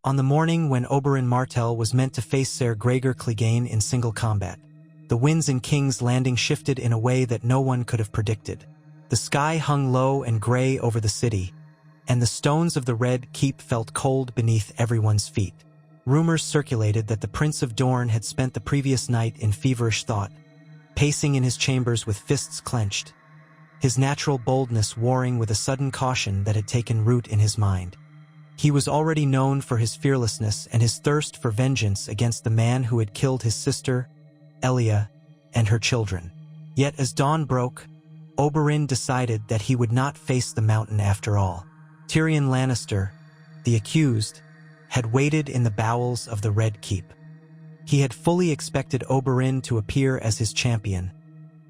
On the morning when Oberyn Martell was meant to face Ser Gregor Clegane in single combat, the winds in King's Landing shifted in a way that no one could have predicted. The sky hung low and gray over the city, and the stones of the Red Keep felt cold beneath everyone's feet. Rumors circulated that the Prince of Dorne had spent the previous night in feverish thought, pacing in his chambers with fists clenched, his natural boldness warring with a sudden caution that had taken root in his mind. He was already known for his fearlessness and his thirst for vengeance against the man who had killed his sister, Elia, and her children. Yet as dawn broke, Oberyn decided that he would not face the mountain after all. Tyrion Lannister, the accused, had waited in the bowels of the Red Keep. He had fully expected Oberyn to appear as his champion,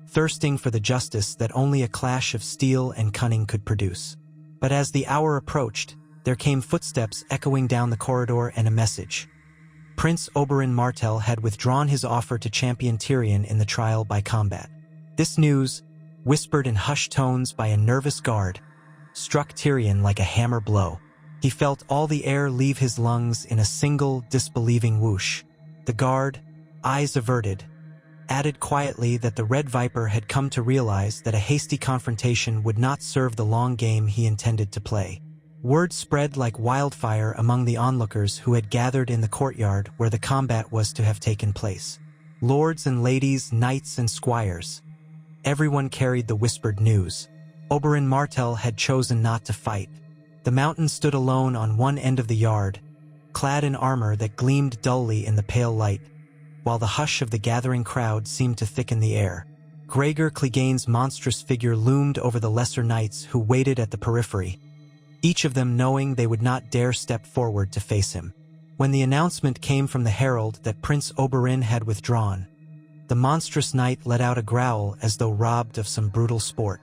thirsting for the justice that only a clash of steel and cunning could produce. But as the hour approached, there came footsteps echoing down the corridor and a message. Prince Oberyn Martell had withdrawn his offer to champion Tyrion in the trial by combat. This news, whispered in hushed tones by a nervous guard, struck Tyrion like a hammer blow. He felt all the air leave his lungs in a single, disbelieving whoosh. The guard, eyes averted, added quietly that the Red Viper had come to realize that a hasty confrontation would not serve the long game he intended to play. Word spread like wildfire among the onlookers who had gathered in the courtyard where the combat was to have taken place. Lords and ladies, knights and squires. Everyone carried the whispered news. Oberyn Martell had chosen not to fight. The mountain stood alone on one end of the yard, clad in armor that gleamed dully in the pale light, while the hush of the gathering crowd seemed to thicken the air. Gregor Clegane's monstrous figure loomed over the lesser knights who waited at the periphery, each of them knowing they would not dare step forward to face him. When the announcement came from the herald that Prince Oberyn had withdrawn, the monstrous knight let out a growl as though robbed of some brutal sport.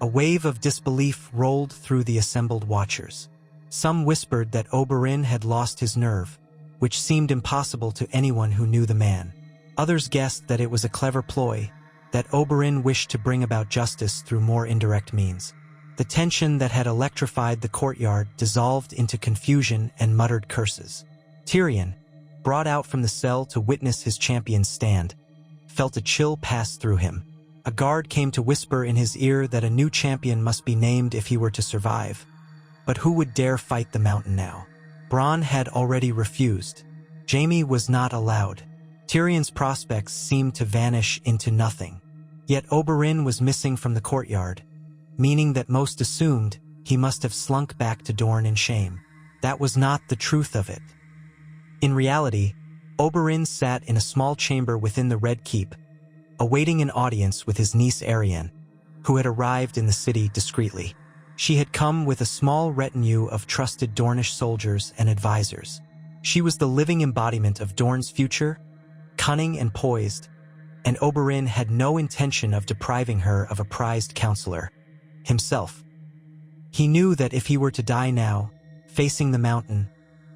A wave of disbelief rolled through the assembled watchers. Some whispered that Oberyn had lost his nerve, which seemed impossible to anyone who knew the man. Others guessed that it was a clever ploy, that Oberyn wished to bring about justice through more indirect means. The tension that had electrified the courtyard dissolved into confusion and muttered curses. Tyrion, brought out from the cell to witness his champion's stand, felt a chill pass through him. A guard came to whisper in his ear that a new champion must be named if he were to survive. But who would dare fight the mountain now? Bronn had already refused. Jaime was not allowed. Tyrion's prospects seemed to vanish into nothing. Yet Oberyn was missing from the courtyard, meaning that most assumed he must have slunk back to Dorne in shame. That was not the truth of it. In reality, Oberyn sat in a small chamber within the Red Keep, awaiting an audience with his niece Arianne, who had arrived in the city discreetly. She had come with a small retinue of trusted Dornish soldiers and advisors. She was the living embodiment of Dorne's future, cunning and poised, and Oberyn had no intention of depriving her of a prized counselor, himself. He knew that if he were to die now, facing the mountain,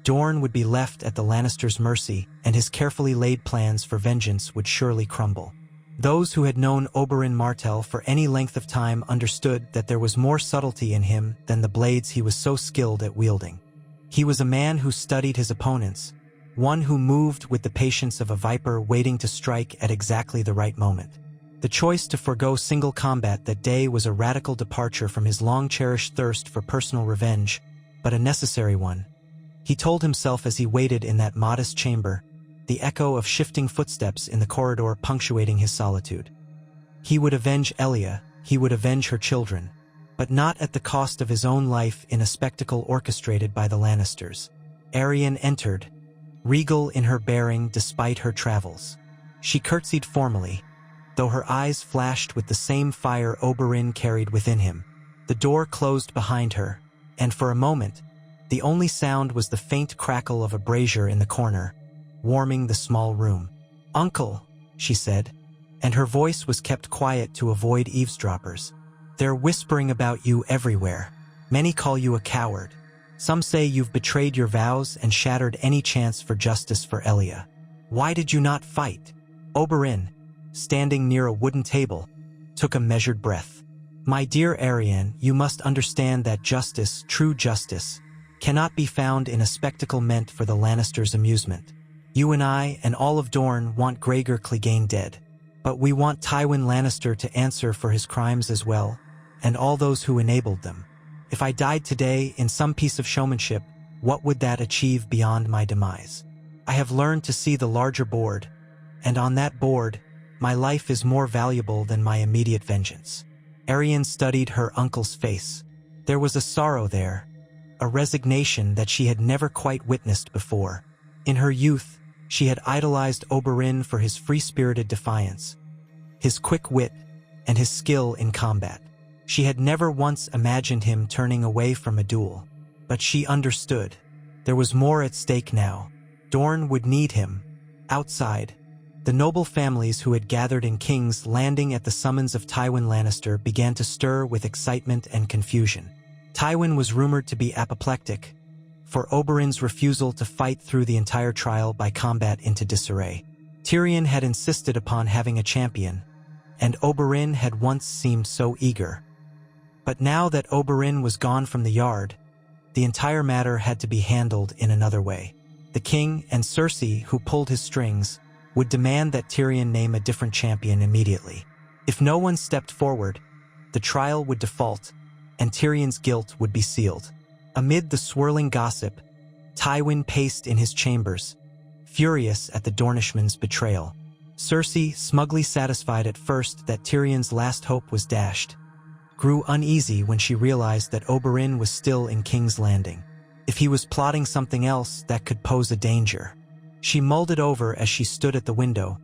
Dorne would be left at the Lannisters' mercy, and his carefully laid plans for vengeance would surely crumble. Those who had known Oberyn Martell for any length of time understood that there was more subtlety in him than the blades he was so skilled at wielding. He was a man who studied his opponents, one who moved with the patience of a viper waiting to strike at exactly the right moment. The choice to forego single combat that day was a radical departure from his long-cherished thirst for personal revenge, but a necessary one. He told himself as he waited in that modest chamber, the echo of shifting footsteps in the corridor punctuating his solitude. He would avenge Elia, he would avenge her children, but not at the cost of his own life in a spectacle orchestrated by the Lannisters. Arianne entered, regal in her bearing despite her travels. She curtsied formally, though her eyes flashed with the same fire Oberyn carried within him. The door closed behind her, and for a moment, the only sound was the faint crackle of a brazier in the corner, warming the small room. "Uncle," she said, and her voice was kept quiet to avoid eavesdroppers. "They're whispering about you everywhere. Many call you a coward. Some say you've betrayed your vows and shattered any chance for justice for Elia. Why did you not fight?" Oberyn, standing near a wooden table, took a measured breath. "My dear Arianne, you must understand that justice, true justice, cannot be found in a spectacle meant for the Lannisters' amusement. You and I and all of Dorne want Gregor Clegane dead. But we want Tywin Lannister to answer for his crimes as well, and all those who enabled them. If I died today in some piece of showmanship, what would that achieve beyond my demise? I have learned to see the larger board, and on that board, my life is more valuable than my immediate vengeance. Arianne studied her uncle's face. There was a sorrow there, a resignation that she had never quite witnessed before. In her youth, she had idolized Oberyn for his free-spirited defiance, his quick wit, and his skill in combat. She had never once imagined him turning away from a duel. But she understood. There was more at stake now. Dorne would need him. Outside, the noble families who had gathered in King's Landing at the summons of Tywin Lannister began to stir with excitement and confusion. Tywin was rumored to be apoplectic, for Oberyn's refusal to fight through the entire trial by combat into disarray. Tyrion had insisted upon having a champion, and Oberyn had once seemed so eager. But now that Oberyn was gone from the yard, the entire matter had to be handled in another way. The king and Cersei, who pulled his strings, would demand that Tyrion name a different champion immediately. If no one stepped forward, the trial would default, and Tyrion's guilt would be sealed. Amid the swirling gossip, Tywin paced in his chambers, furious at the Dornishman's betrayal. Cersei, smugly satisfied at first that Tyrion's last hope was dashed, grew uneasy when she realized that Oberyn was still in King's Landing. If he was plotting something else that could pose a danger. She mulled it over as she stood at the window,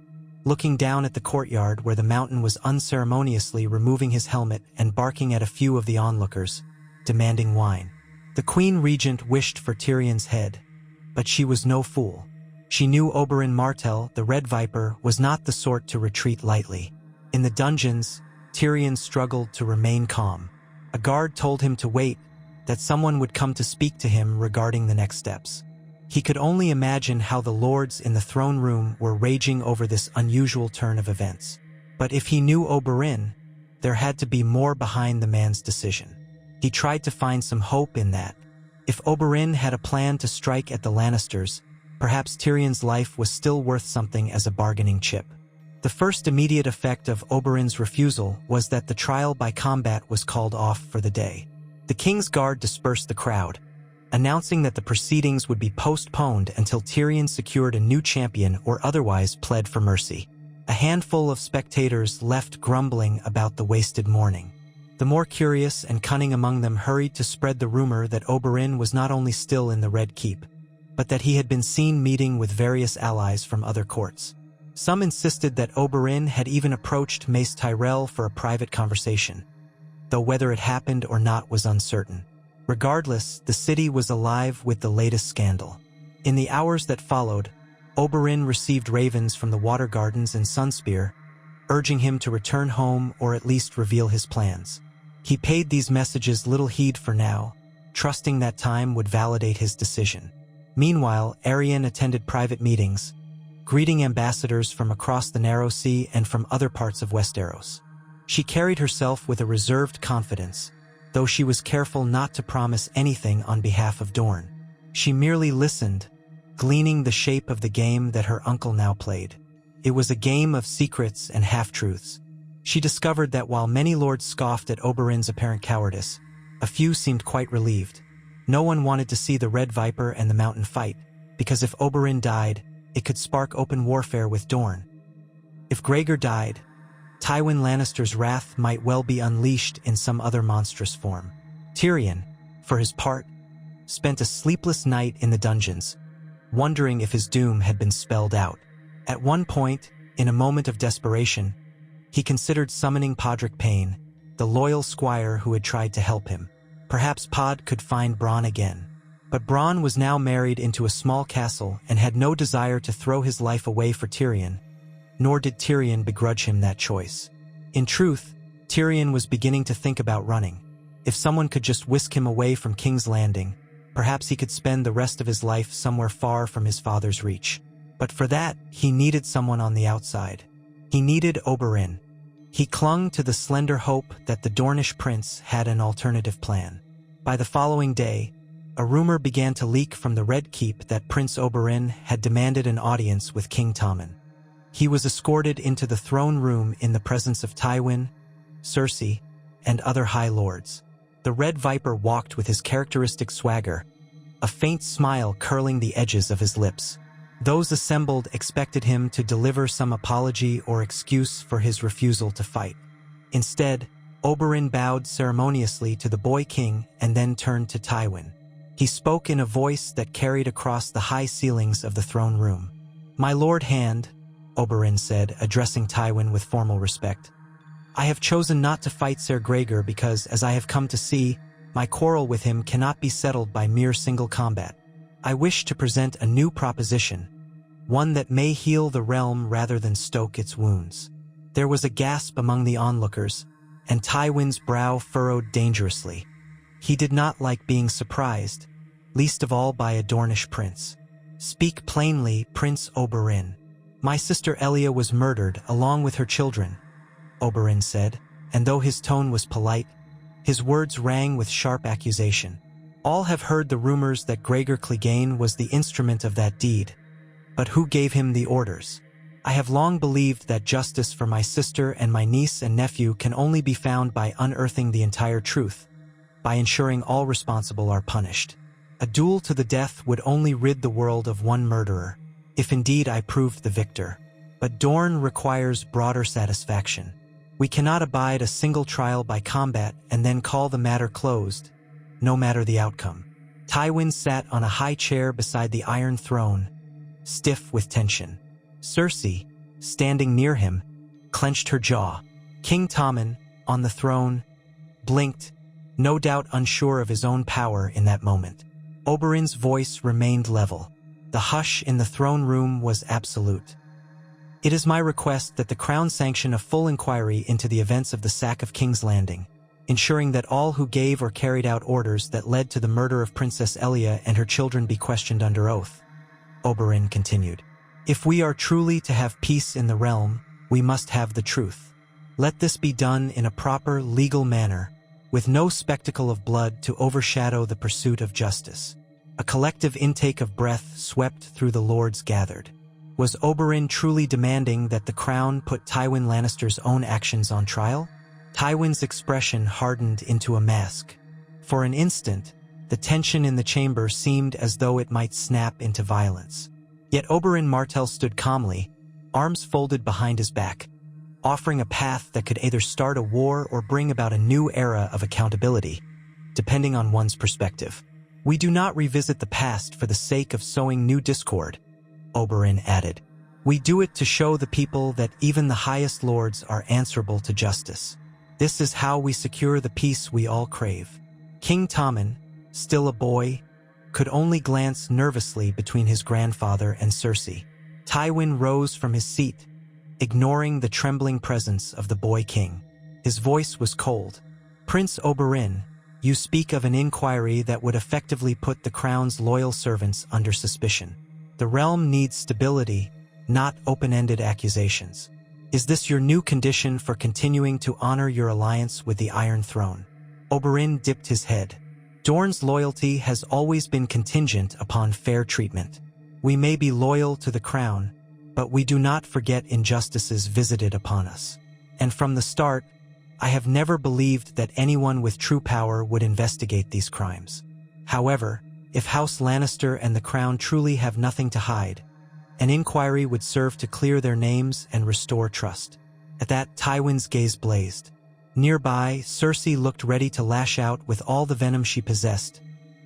looking down at the courtyard where the Mountain was unceremoniously removing his helmet and barking at a few of the onlookers, demanding wine. The Queen Regent wished for Tyrion's head, but she was no fool. She knew Oberyn Martell, the Red Viper, was not the sort to retreat lightly. In the dungeons, Tyrion struggled to remain calm. A guard told him to wait, that someone would come to speak to him regarding the next steps. He could only imagine how the lords in the throne room were raging over this unusual turn of events. But if he knew Oberyn, there had to be more behind the man's decision. He tried to find some hope in that. If Oberyn had a plan to strike at the Lannisters, perhaps Tyrion's life was still worth something as a bargaining chip. The first immediate effect of Oberyn's refusal was that the trial by combat was called off for the day. The King's Guard dispersed the crowd, announcing that the proceedings would be postponed until Tyrion secured a new champion or otherwise pled for mercy. A handful of spectators left grumbling about the wasted morning. The more curious and cunning among them hurried to spread the rumor that Oberyn was not only still in the Red Keep, but that he had been seen meeting with various allies from other courts. Some insisted that Oberyn had even approached Mace Tyrell for a private conversation, though whether it happened or not was uncertain. Regardless, the city was alive with the latest scandal. In the hours that followed, Oberyn received ravens from the Water Gardens and Sunspear, urging him to return home or at least reveal his plans. He paid these messages little heed for now, trusting that time would validate his decision. Meanwhile, Arianne attended private meetings, greeting ambassadors from across the Narrow Sea and from other parts of Westeros. She carried herself with a reserved confidence, though she was careful not to promise anything on behalf of Dorne. She merely listened, gleaning the shape of the game that her uncle now played. It was a game of secrets and half-truths. She discovered that while many lords scoffed at Oberyn's apparent cowardice, a few seemed quite relieved. No one wanted to see the Red Viper and the Mountain fight, because if Oberyn died, it could spark open warfare with Dorne. If Gregor died, Tywin Lannister's wrath might well be unleashed in some other monstrous form. Tyrion, for his part, spent a sleepless night in the dungeons, wondering if his doom had been spelled out. At one point, in a moment of desperation, he considered summoning Podrick Payne, the loyal squire who had tried to help him. Perhaps Pod could find Bronn again. But Bronn was now married into a small castle and had no desire to throw his life away for Tyrion, nor did Tyrion begrudge him that choice. In truth, Tyrion was beginning to think about running. If someone could just whisk him away from King's Landing, perhaps he could spend the rest of his life somewhere far from his father's reach. But for that, he needed someone on the outside. He needed Oberyn. He clung to the slender hope that the Dornish prince had an alternative plan. By the following day, a rumor began to leak from the Red Keep that Prince Oberyn had demanded an audience with King Tommen. He was escorted into the throne room in the presence of Tywin, Cersei, and other high lords. The Red Viper walked with his characteristic swagger, a faint smile curling the edges of his lips. Those assembled expected him to deliver some apology or excuse for his refusal to fight. Instead, Oberyn bowed ceremoniously to the boy king and then turned to Tywin. He spoke in a voice that carried across the high ceilings of the throne room. "My Lord Hand," Oberyn said, addressing Tywin with formal respect, "I have chosen not to fight Ser Gregor because, as I have come to see, my quarrel with him cannot be settled by mere single combat. I wish to present a new proposition, one that may heal the realm rather than stoke its wounds." There was a gasp among the onlookers, and Tywin's brow furrowed dangerously. He did not like being surprised, least of all by a Dornish prince. "Speak plainly, Prince Oberyn." "My sister Elia was murdered along with her children," Oberyn said, and though his tone was polite, his words rang with sharp accusation. "All have heard the rumors that Gregor Clegane was the instrument of that deed. But who gave him the orders? I have long believed that justice for my sister and my niece and nephew can only be found by unearthing the entire truth, by ensuring all responsible are punished. A duel to the death would only rid the world of one murderer, if indeed I proved the victor. But Dorne requires broader satisfaction. We cannot abide a single trial by combat and then call the matter closed, no matter the outcome." Tywin sat on a high chair beside the Iron Throne, stiff with tension. Cersei, standing near him, clenched her jaw. King Tommen, on the throne, blinked, no doubt unsure of his own power in that moment. Oberyn's voice remained level. The hush in the throne room was absolute. "It is my request that the Crown sanction a full inquiry into the events of the sack of King's Landing, ensuring that all who gave or carried out orders that led to the murder of Princess Elia and her children be questioned under oath," Oberyn continued. "If we are truly to have peace in the realm, we must have the truth. Let this be done in a proper, legal manner, with no spectacle of blood to overshadow the pursuit of justice." A collective intake of breath swept through the lords gathered. Was Oberyn truly demanding that the crown put Tywin Lannister's own actions on trial? Tywin's expression hardened into a mask. For an instant, the tension in the chamber seemed as though it might snap into violence. Yet Oberyn Martell stood calmly, arms folded behind his back, offering a path that could either start a war or bring about a new era of accountability, depending on one's perspective. "We do not revisit the past for the sake of sowing new discord," Oberyn added. "We do it to show the people that even the highest lords are answerable to justice. This is how we secure the peace we all crave." King Tommen, still a boy, could only glance nervously between his grandfather and Cersei. Tywin rose from his seat, ignoring the trembling presence of the boy king. His voice was cold. "Prince Oberyn, you speak of an inquiry that would effectively put the crown's loyal servants under suspicion. The realm needs stability, not open-ended accusations. Is this your new condition for continuing to honor your alliance with the Iron Throne?" Oberyn dipped his head. "Dorne's loyalty has always been contingent upon fair treatment. We may be loyal to the crown, but we do not forget injustices visited upon us. And from the start, I have never believed that anyone with true power would investigate these crimes. However, if House Lannister and the crown truly have nothing to hide, an inquiry would serve to clear their names and restore trust." At that, Tywin's gaze blazed. Nearby, Cersei looked ready to lash out with all the venom she possessed,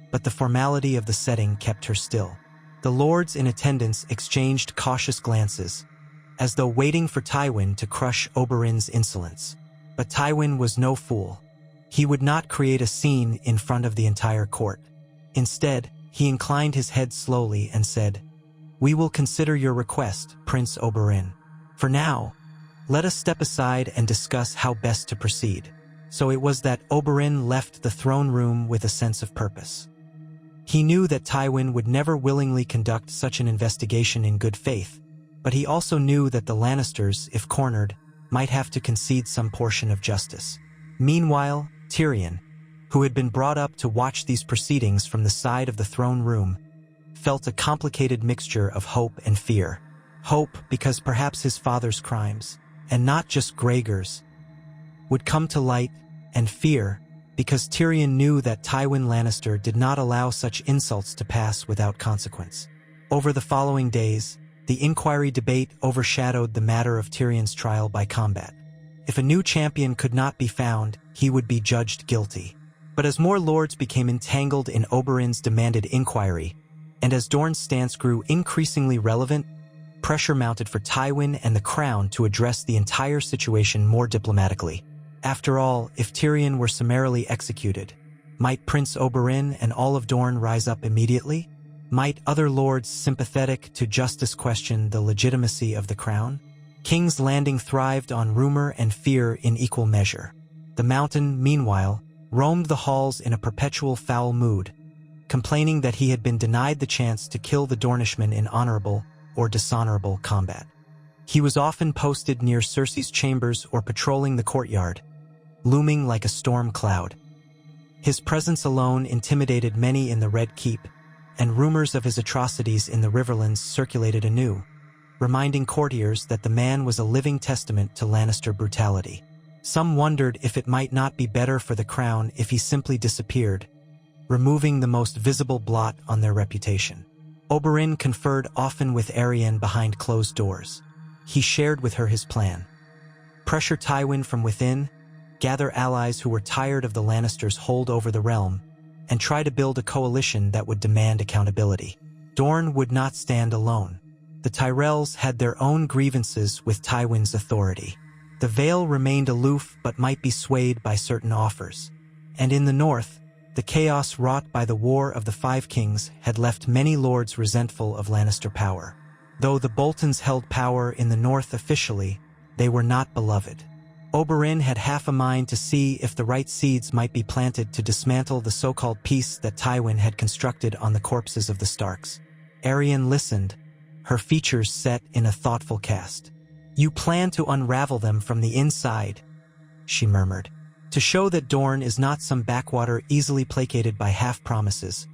but the formality of the setting kept her still. The lords in attendance exchanged cautious glances, as though waiting for Tywin to crush Oberyn's insolence. But Tywin was no fool. He would not create a scene in front of the entire court. Instead, he inclined his head slowly and said, "We will consider your request, Prince Oberyn. For now, let us step aside and discuss how best to proceed." So it was that Oberyn left the throne room with a sense of purpose. He knew that Tywin would never willingly conduct such an investigation in good faith, but he also knew that the Lannisters, if cornered, might have to concede some portion of justice. Meanwhile, Tyrion, who had been brought up to watch these proceedings from the side of the throne room, felt a complicated mixture of hope and fear. Hope because perhaps his father's crimes, and not just Gregor's, would come to light, and fear because Tyrion knew that Tywin Lannister did not allow such insults to pass without consequence. Over the following days, the inquiry debate overshadowed the matter of Tyrion's trial by combat. If a new champion could not be found, he would be judged guilty. But as more lords became entangled in Oberyn's demanded inquiry, and as Dorne's stance grew increasingly relevant, pressure mounted for Tywin and the crown to address the entire situation more diplomatically. After all, if Tyrion were summarily executed, might Prince Oberyn and all of Dorne rise up immediately? Might other lords sympathetic to justice question the legitimacy of the crown? King's Landing thrived on rumor and fear in equal measure. The Mountain, meanwhile, roamed the halls in a perpetual foul mood, complaining that he had been denied the chance to kill the Dornishmen in honorable or dishonorable combat. He was often posted near Cersei's chambers or patrolling the courtyard, looming like a storm cloud. His presence alone intimidated many in the Red Keep, and rumors of his atrocities in the Riverlands circulated anew, reminding courtiers that the man was a living testament to Lannister brutality. Some wondered if it might not be better for the crown if he simply disappeared, removing the most visible blot on their reputation. Oberyn conferred often with Arianne behind closed doors. He shared with her his plan: pressure Tywin from within, gather allies who were tired of the Lannisters' hold over the realm, and try to build a coalition that would demand accountability. Dorne would not stand alone. The Tyrells had their own grievances with Tywin's authority. The Vale remained aloof but might be swayed by certain offers. And in the north, the chaos wrought by the War of the Five Kings had left many lords resentful of Lannister power. Though the Boltons held power in the north officially, they were not beloved. Oberyn had half a mind to see if the right seeds might be planted to dismantle the so-called peace that Tywin had constructed on the corpses of the Starks. Arianne listened, her features set in a thoughtful cast. "You plan to unravel them from the inside," she murmured, "to show that Dorne is not some backwater easily placated by half-promises,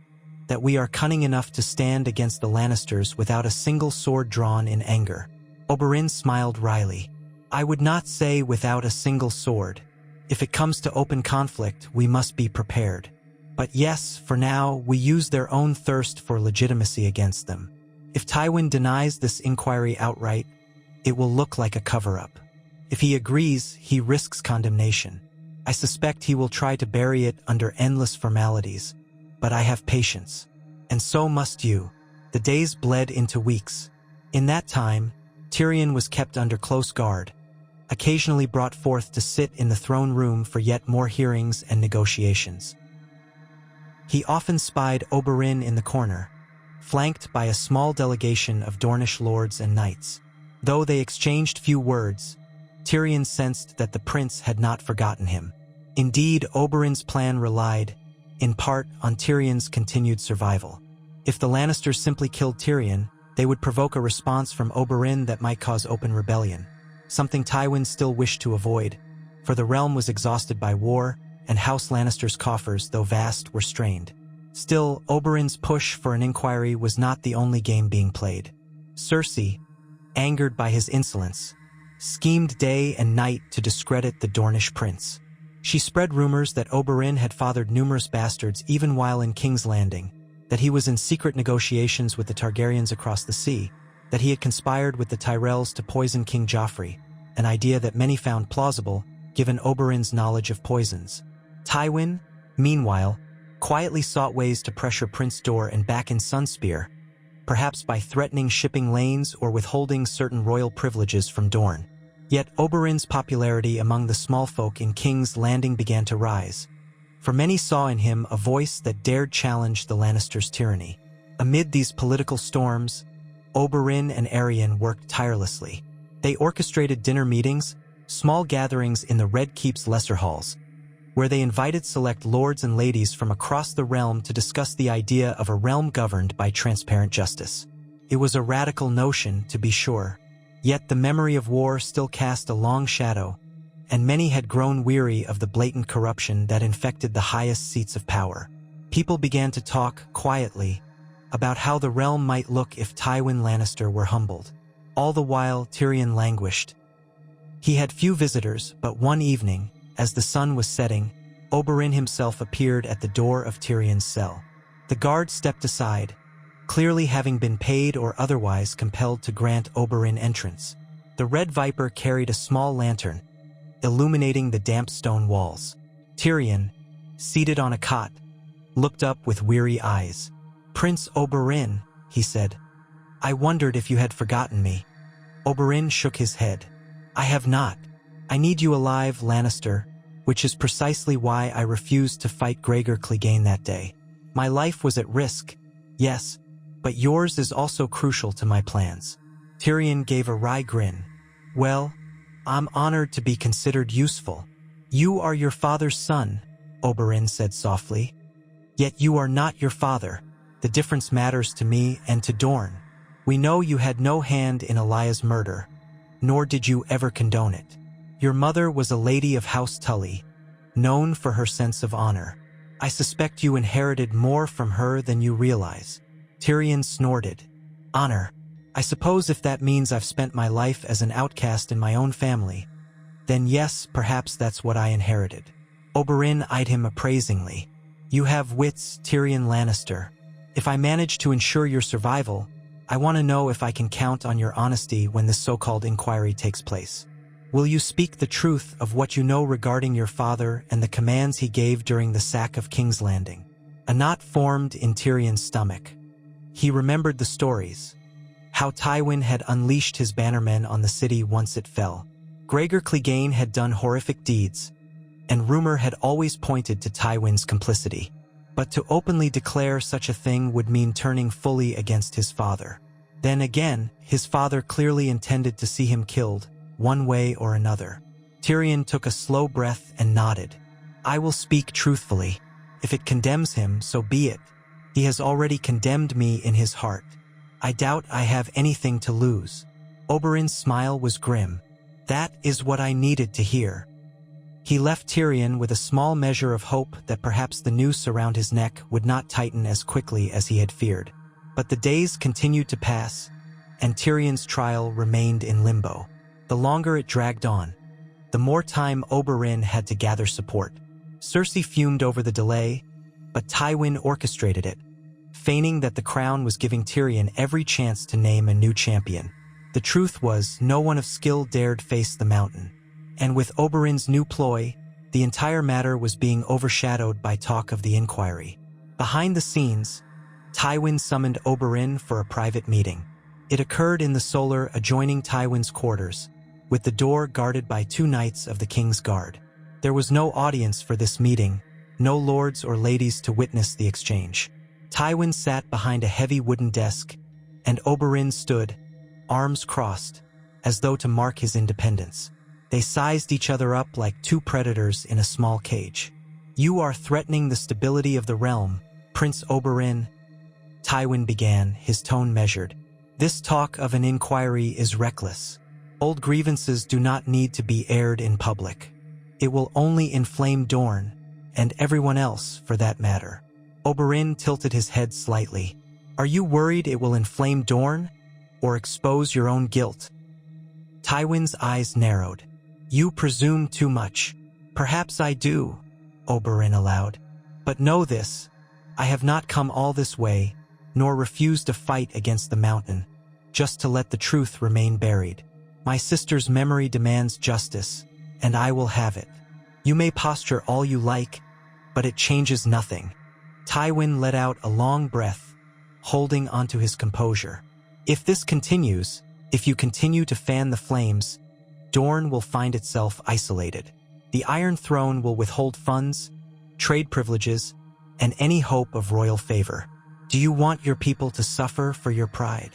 that we are cunning enough to stand against the Lannisters without a single sword drawn in anger." Oberyn smiled wryly. "I would not say without a single sword. If it comes to open conflict, we must be prepared. But yes, for now, we use their own thirst for legitimacy against them. If Tywin denies this inquiry outright, it will look like a cover-up. If he agrees, he risks condemnation. I suspect he will try to bury it under endless formalities, but I have patience. And so must you." The days bled into weeks. In that time, Tyrion was kept under close guard, occasionally brought forth to sit in the throne room for yet more hearings and negotiations. He often spied Oberyn in the corner, flanked by a small delegation of Dornish lords and knights. Though they exchanged few words, Tyrion sensed that the prince had not forgotten him. Indeed, Oberyn's plan relied, in part, on Tyrion's continued survival. If the Lannisters simply killed Tyrion, they would provoke a response from Oberyn that might cause open rebellion, something Tywin still wished to avoid, for the realm was exhausted by war, and House Lannister's coffers, though vast, were strained. Still, Oberyn's push for an inquiry was not the only game being played. Cersei, angered by his insolence, schemed day and night to discredit the Dornish prince. She spread rumors that Oberyn had fathered numerous bastards even while in King's Landing, that he was in secret negotiations with the Targaryens across the sea, that he had conspired with the Tyrells to poison King Joffrey, an idea that many found plausible given Oberyn's knowledge of poisons. Tywin, meanwhile, quietly sought ways to pressure Prince Dor and back in Sunspear, perhaps by threatening shipping lanes or withholding certain royal privileges from Dorne. Yet Oberyn's popularity among the small folk in King's Landing began to rise, for many saw in him a voice that dared challenge the Lannisters' tyranny. Amid these political storms, Oberyn and Arianne worked tirelessly. They orchestrated dinner meetings, small gatherings in the Red Keep's lesser halls, where they invited select lords and ladies from across the realm to discuss the idea of a realm governed by transparent justice. It was a radical notion, to be sure, yet the memory of war still cast a long shadow, and many had grown weary of the blatant corruption that infected the highest seats of power. People began to talk, quietly, about how the realm might look if Tywin Lannister were humbled. All the while, Tyrion languished. He had few visitors, but one evening, as the sun was setting, Oberyn himself appeared at the door of Tyrion's cell. The guard stepped aside, clearly having been paid or otherwise compelled to grant Oberyn entrance. The Red Viper carried a small lantern, illuminating the damp stone walls. Tyrion, seated on a cot, looked up with weary eyes. "Prince Oberyn," he said, "I wondered if you had forgotten me." Oberyn shook his head. "I have not. I need you alive, Lannister, which is precisely why I refused to fight Gregor Clegane that day. My life was at risk, yes, but yours is also crucial to my plans." Tyrion gave a wry grin. "Well, I'm honored to be considered useful." "You are your father's son," Oberyn said softly. "Yet you are not your father. The difference matters to me and to Dorne. We know you had no hand in Elaya's murder, nor did you ever condone it. Your mother was a lady of House Tully, known for her sense of honor. I suspect you inherited more from her than you realize." Tyrion snorted. "Honor? I suppose if that means I've spent my life as an outcast in my own family, then yes, perhaps that's what I inherited." Oberyn eyed him appraisingly. "You have wits, Tyrion Lannister. If I manage to ensure your survival, I want to know if I can count on your honesty when this so-called inquiry takes place. Will you speak the truth of what you know regarding your father and the commands he gave during the sack of King's Landing?" A knot formed in Tyrion's stomach. He remembered the stories, how Tywin had unleashed his bannermen on the city once it fell. Gregor Clegane had done horrific deeds, and rumor had always pointed to Tywin's complicity. But to openly declare such a thing would mean turning fully against his father. Then again, his father clearly intended to see him killed, one way or another. Tyrion took a slow breath and nodded. "I will speak truthfully. If it condemns him, so be it. He has already condemned me in his heart. I doubt I have anything to lose." Oberyn's smile was grim. "That is what I needed to hear." He left Tyrion with a small measure of hope that perhaps the noose around his neck would not tighten as quickly as he had feared. But the days continued to pass, and Tyrion's trial remained in limbo. The longer it dragged on, the more time Oberyn had to gather support. Cersei fumed over the delay, but Tywin orchestrated it, feigning that the crown was giving Tyrion every chance to name a new champion. The truth was, no one of skill dared face the mountain. And with Oberyn's new ploy, the entire matter was being overshadowed by talk of the inquiry. Behind the scenes, Tywin summoned Oberyn for a private meeting. It occurred in the solar adjoining Tywin's quarters, with the door guarded by 2 knights of the King's Guard. There was no audience for this meeting, no lords or ladies to witness the exchange. Tywin sat behind a heavy wooden desk, and Oberyn stood, arms crossed, as though to mark his independence. They sized each other up like 2 predators in a small cage. "You are threatening the stability of the realm, Prince Oberyn," Tywin began, his tone measured. "This talk of an inquiry is reckless. Old grievances do not need to be aired in public. It will only inflame Dorne, and everyone else, for that matter." Oberyn tilted his head slightly. "Are you worried it will inflame Dorne, or expose your own guilt?" Tywin's eyes narrowed. "You presume too much." "Perhaps I do," Oberyn allowed. "But know this, I have not come all this way, nor refused to fight against the mountain, just to let the truth remain buried. My sister's memory demands justice, and I will have it. You may posture all you like, but it changes nothing." Tywin let out a long breath, holding onto his composure. "If this continues, if you continue to fan the flames, Dorne will find itself isolated. The Iron Throne will withhold funds, trade privileges, and any hope of royal favor. Do you want your people to suffer for your pride?"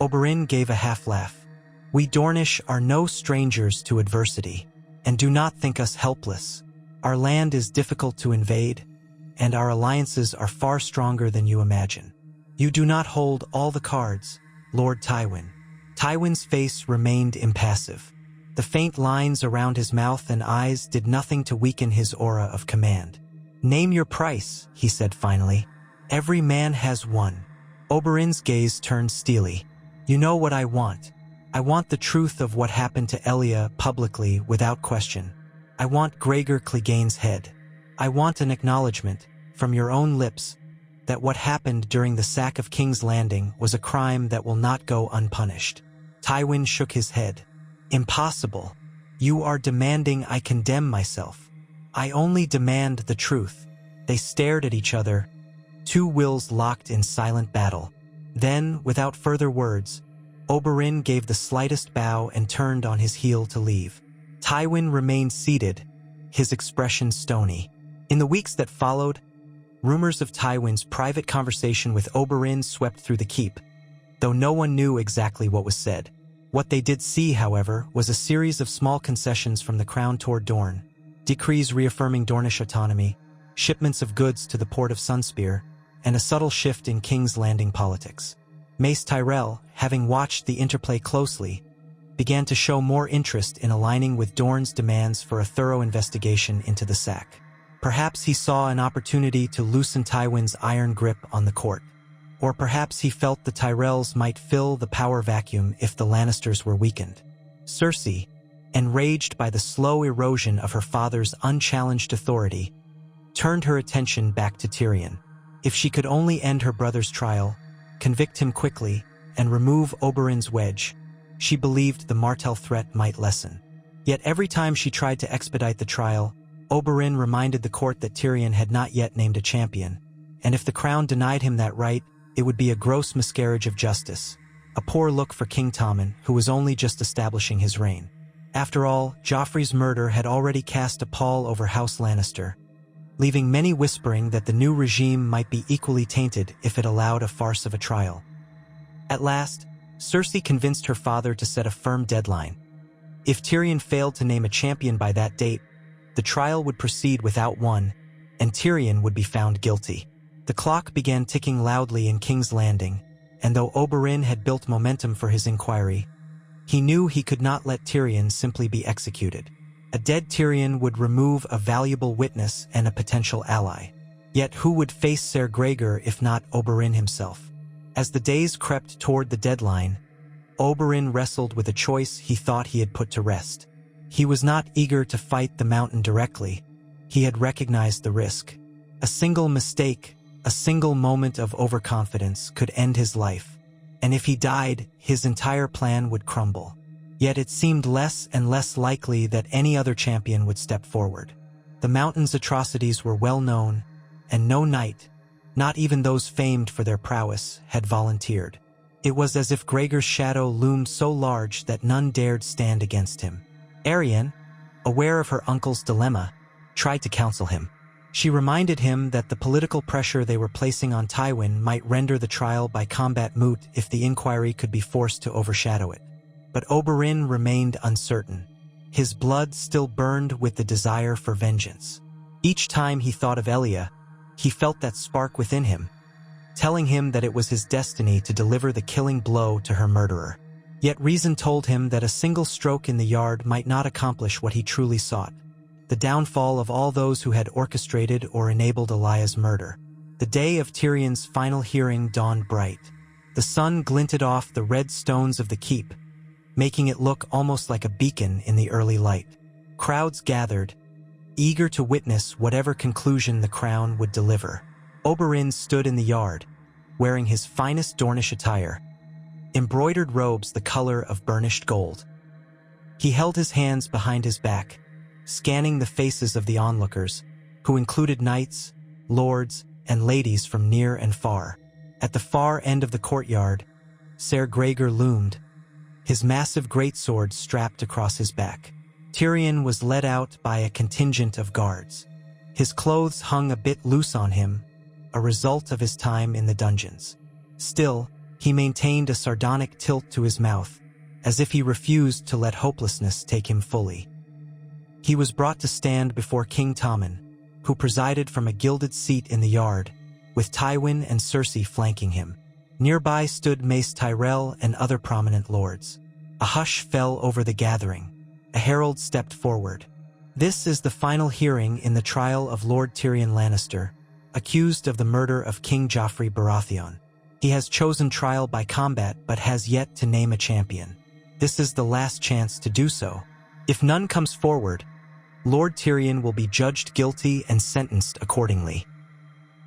Oberyn gave a half-laugh. "We Dornish are no strangers to adversity, and do not think us helpless. Our land is difficult to invade, and our alliances are far stronger than you imagine. You do not hold all the cards, Lord Tywin." Tywin's face remained impassive. The faint lines around his mouth and eyes did nothing to weaken his aura of command. "Name your price," he said finally. "Every man has one." Oberyn's gaze turned steely. "You know what I want. I want the truth of what happened to Elia publicly without question. I want Gregor Clegane's head. I want an acknowledgement, from your own lips, that what happened during the sack of King's Landing was a crime that will not go unpunished." Tywin shook his head. "Impossible. You are demanding I condemn myself. I only demand the truth." They stared at each other, two wills locked in silent battle. Then, without further words, Oberyn gave the slightest bow and turned on his heel to leave. Tywin remained seated, his expression stony. In the weeks that followed, rumors of Tywin's private conversation with Oberyn swept through the keep, though no one knew exactly what was said. What they did see, however, was a series of small concessions from the crown toward Dorne, decrees reaffirming Dornish autonomy, shipments of goods to the port of Sunspear, and a subtle shift in King's Landing politics. Mace Tyrell, having watched the interplay closely, began to show more interest in aligning with Dorne's demands for a thorough investigation into the sack. Perhaps he saw an opportunity to loosen Tywin's iron grip on the court. Or perhaps he felt the Tyrells might fill the power vacuum if the Lannisters were weakened. Cersei, enraged by the slow erosion of her father's unchallenged authority, turned her attention back to Tyrion. If she could only end her brother's trial, convict him quickly, and remove Oberyn's wedge, she believed the Martell threat might lessen. Yet every time she tried to expedite the trial, Oberyn reminded the court that Tyrion had not yet named a champion, and if the crown denied him that right, it would be a gross miscarriage of justice, a poor look for King Tommen, who was only just establishing his reign. After all, Joffrey's murder had already cast a pall over House Lannister, leaving many whispering that the new regime might be equally tainted if it allowed a farce of a trial. At last, Cersei convinced her father to set a firm deadline. If Tyrion failed to name a champion by that date, the trial would proceed without one, and Tyrion would be found guilty. The clock began ticking loudly in King's Landing, and though Oberyn had built momentum for his inquiry, he knew he could not let Tyrion simply be executed. A dead Tyrion would remove a valuable witness and a potential ally. Yet who would face Ser Gregor if not Oberyn himself? As the days crept toward the deadline, Oberyn wrestled with a choice he thought he had put to rest. He was not eager to fight the Mountain directly. He had recognized the risk. A single mistake, a single moment of overconfidence could end his life, and if he died, his entire plan would crumble. Yet it seemed less and less likely that any other champion would step forward. The Mountain's atrocities were well known, and no knight, not even those famed for their prowess, had volunteered. It was as if Gregor's shadow loomed so large that none dared stand against him. Arianne, aware of her uncle's dilemma, tried to counsel him. She reminded him that the political pressure they were placing on Tywin might render the trial by combat moot if the inquiry could be forced to overshadow it. But Oberyn remained uncertain. His blood still burned with the desire for vengeance. Each time he thought of Elia, he felt that spark within him, telling him that it was his destiny to deliver the killing blow to her murderer. Yet reason told him that a single stroke in the yard might not accomplish what he truly sought: the downfall of all those who had orchestrated or enabled Elia's murder. The day of Tyrion's final hearing dawned bright. The sun glinted off the red stones of the keep, making it look almost like a beacon in the early light. Crowds gathered, eager to witness whatever conclusion the crown would deliver. Oberyn stood in the yard, wearing his finest Dornish attire, embroidered robes the color of burnished gold. He held his hands behind his back, scanning the faces of the onlookers, who included knights, lords, and ladies from near and far. At the far end of the courtyard, Ser Gregor loomed, his massive greatsword strapped across his back. Tyrion was led out by a contingent of guards. His clothes hung a bit loose on him, a result of his time in the dungeons. Still, he maintained a sardonic tilt to his mouth, as if he refused to let hopelessness take him fully. He was brought to stand before King Tommen, who presided from a gilded seat in the yard, with Tywin and Cersei flanking him. Nearby stood Mace Tyrell and other prominent lords. A hush fell over the gathering, A herald stepped forward. "This is the final hearing in the trial of Lord Tyrion Lannister, accused of the murder of King Joffrey Baratheon. He has chosen trial by combat but has yet to name a champion. This is the last chance to do so. If none comes forward, Lord Tyrion will be judged guilty and sentenced accordingly."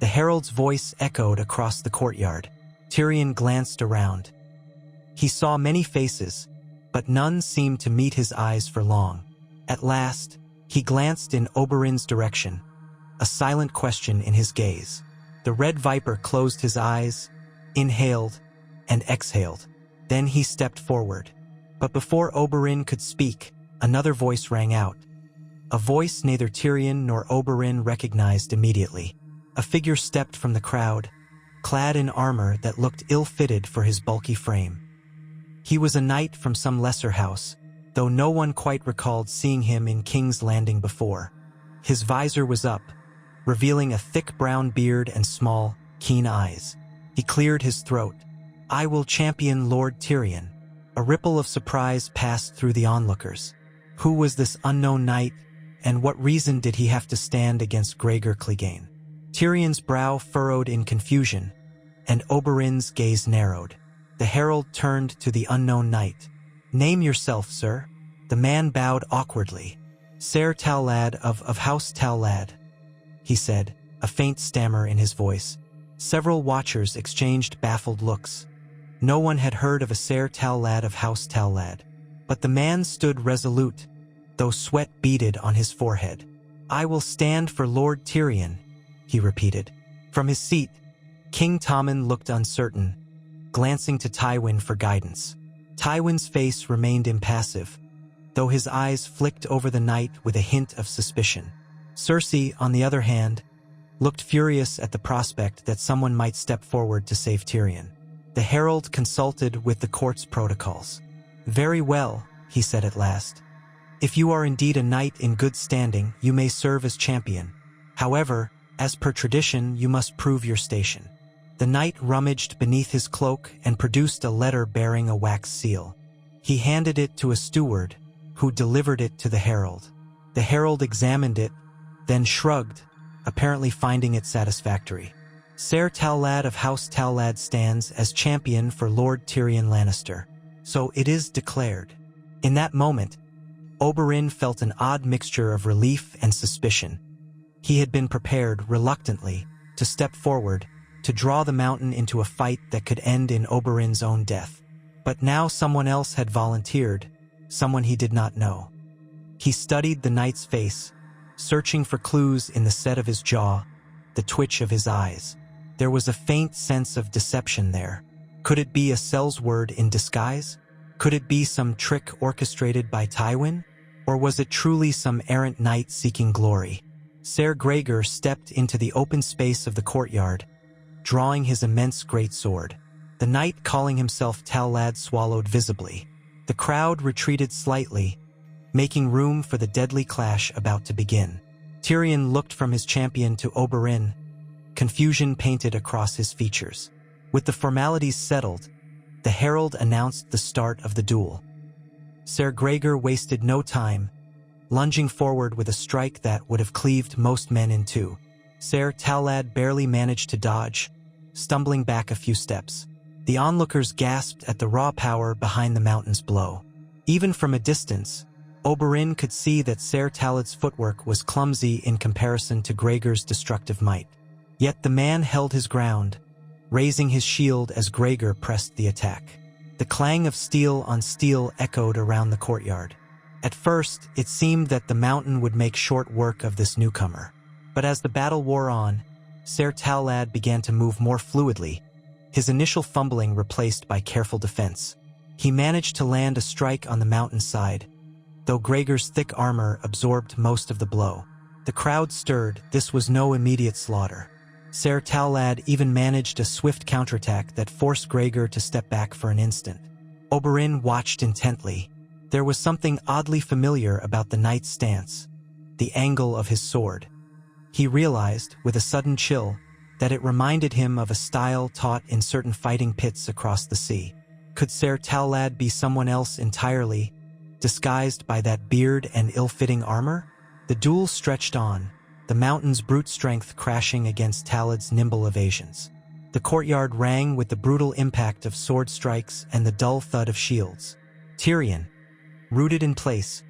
The herald's voice echoed across the courtyard. Tyrion glanced around. He saw many faces, but none seemed to meet his eyes for long. At last, he glanced in Oberyn's direction, a silent question in his gaze. The Red Viper closed his eyes, inhaled, and exhaled. Then he stepped forward. But before Oberyn could speak, another voice rang out. A voice neither Tyrion nor Oberyn recognized immediately. A figure stepped from the crowd, clad in armor that looked ill-fitted for his bulky frame. He was a knight from some lesser house, though no one quite recalled seeing him in King's Landing before. His visor was up, revealing a thick brown beard and small, keen eyes. He cleared his throat. "I will champion Lord Tyrion." A ripple of surprise passed through the onlookers. Who was this unknown knight, and what reason did he have to stand against Gregor Clegane? Tyrion's brow furrowed in confusion, and Oberyn's gaze narrowed. The herald turned to the unknown knight. "Name yourself, sir." The man bowed awkwardly. "Ser Tallad of House Tallad," he said, a faint stammer in his voice. Several watchers exchanged baffled looks. No one had heard of a Ser Tallad of House Tallad. But the man stood resolute, though sweat beaded on his forehead. "I will stand for Lord Tyrion," he repeated. From his seat, King Tommen looked uncertain, glancing to Tywin for guidance. Tywin's face remained impassive, though his eyes flicked over the knight with a hint of suspicion. Cersei, on the other hand, looked furious at the prospect that someone might step forward to save Tyrion. The herald consulted with the court's protocols. "Very well," he said at last. "If you are indeed a knight in good standing, you may serve as champion. However, as per tradition, you must prove your station." The knight rummaged beneath his cloak and produced a letter bearing a wax seal. He handed it to a steward, who delivered it to the herald. The herald examined it, then shrugged, apparently finding it satisfactory. "Ser Tallad of House Tallad stands as champion for Lord Tyrion Lannister. So it is declared." In that moment, Oberyn felt an odd mixture of relief and suspicion. He had been prepared, reluctantly, to step forward, to draw the mountain into a fight that could end in Oberyn's own death. But now someone else had volunteered, someone he did not know. He studied the knight's face, searching for clues in the set of his jaw, the twitch of his eyes. There was a faint sense of deception there. Could it be a sellsword in disguise? Could it be some trick orchestrated by Tywin? Or was it truly some errant knight seeking glory? Ser Gregor stepped into the open space of the courtyard, drawing his immense greatsword. The knight calling himself Tallad swallowed visibly. The crowd retreated slightly, making room for the deadly clash about to begin. Tyrion looked from his champion to Oberyn, confusion painted across his features. With the formalities settled, the herald announced the start of the duel. Ser Gregor wasted no time, lunging forward with a strike that would have cleaved most men in two. Ser Tallad barely managed to dodge, stumbling back a few steps. The onlookers gasped at the raw power behind the mountain's blow. Even from a distance, Oberyn could see that Ser Tallad's footwork was clumsy in comparison to Gregor's destructive might. Yet the man held his ground, raising his shield as Gregor pressed the attack. The clang of steel on steel echoed around the courtyard. At first, it seemed that the mountain would make short work of this newcomer. But as the battle wore on, Ser Tallad began to move more fluidly, his initial fumbling replaced by careful defense. He managed to land a strike on the mountainside, though Gregor's thick armor absorbed most of the blow. The crowd stirred. This was no immediate slaughter. Ser Tallad even managed a swift counterattack that forced Gregor to step back for an instant. Oberyn watched intently. There was something oddly familiar about the knight's stance, the angle of his sword. He realized, with a sudden chill, that it reminded him of a style taught in certain fighting pits across the sea. Could Ser Tallad be someone else entirely, disguised by that beard and ill-fitting armor? The duel stretched on, the mountain's brute strength crashing against Talad's nimble evasions. The courtyard rang with the brutal impact of sword strikes and the dull thud of shields. Tyrion, rooted in place,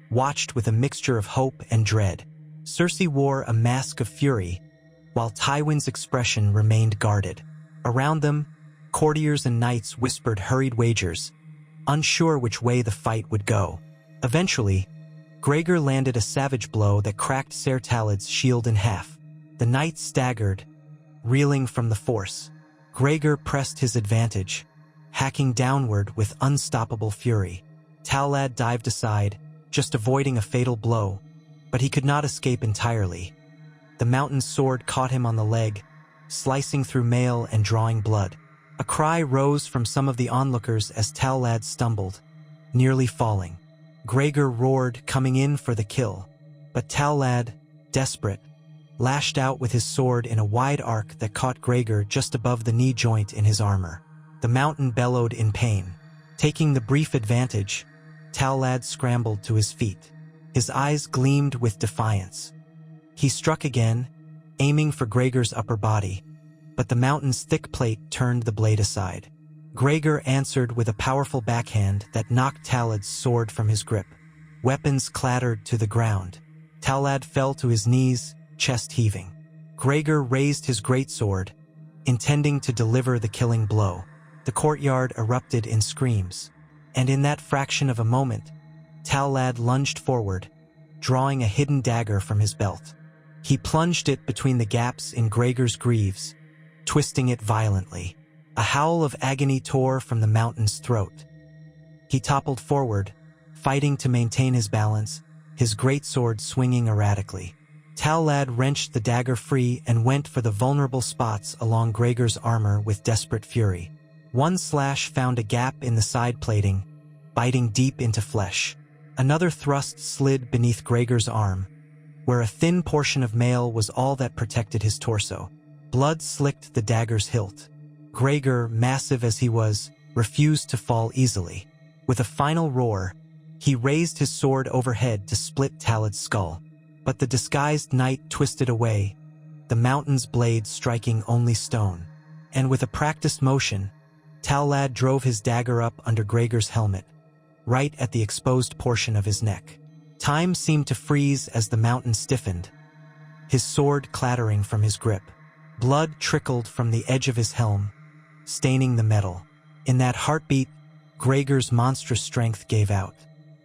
watched with a mixture of hope and dread. Cersei wore a mask of fury, while Tywin's expression remained guarded. Around them, courtiers and knights whispered hurried wagers, unsure which way the fight would go. Eventually, Gregor landed a savage blow that cracked Ser Talad's shield in half. The knight staggered, reeling from the force. Gregor pressed his advantage, hacking downward with unstoppable fury. Talad dived aside, just avoiding a fatal blow, but he could not escape entirely. The mountain's sword caught him on the leg, slicing through mail and drawing blood. A cry rose from some of the onlookers as Talad stumbled, nearly falling. Gregor roared, coming in for the kill, but Talad, desperate, lashed out with his sword in a wide arc that caught Gregor just above the knee joint in his armor. The mountain bellowed in pain. Taking the brief advantage, Talad scrambled to his feet. His eyes gleamed with defiance. He struck again, aiming for Gregor's upper body, but the mountain's thick plate turned the blade aside. Gregor answered with a powerful backhand that knocked Talad's sword from his grip. Weapons clattered to the ground. Talad fell to his knees, chest heaving. Gregor raised his greatsword, intending to deliver the killing blow. The courtyard erupted in screams, and in that fraction of a moment, Talad lunged forward, drawing a hidden dagger from his belt. He plunged it between the gaps in Gregor's greaves, twisting it violently. A howl of agony tore from the mountain's throat. He toppled forward, fighting to maintain his balance, his greatsword swinging erratically. Talad wrenched the dagger free and went for the vulnerable spots along Gregor's armor with desperate fury. One slash found a gap in the side plating, biting deep into flesh. Another thrust slid beneath Gregor's arm, where a thin portion of mail was all that protected his torso. Blood slicked the dagger's hilt. Gregor, massive as he was, refused to fall easily. With a final roar, he raised his sword overhead to split Talad's skull. But the disguised knight twisted away, the mountain's blade striking only stone. And with a practiced motion, Talad drove his dagger up under Gregor's helmet, right at the exposed portion of his neck. Time seemed to freeze as the mountain stiffened, his sword clattering from his grip. Blood trickled from the edge of his helm, staining the metal. In that heartbeat, Gregor's monstrous strength gave out.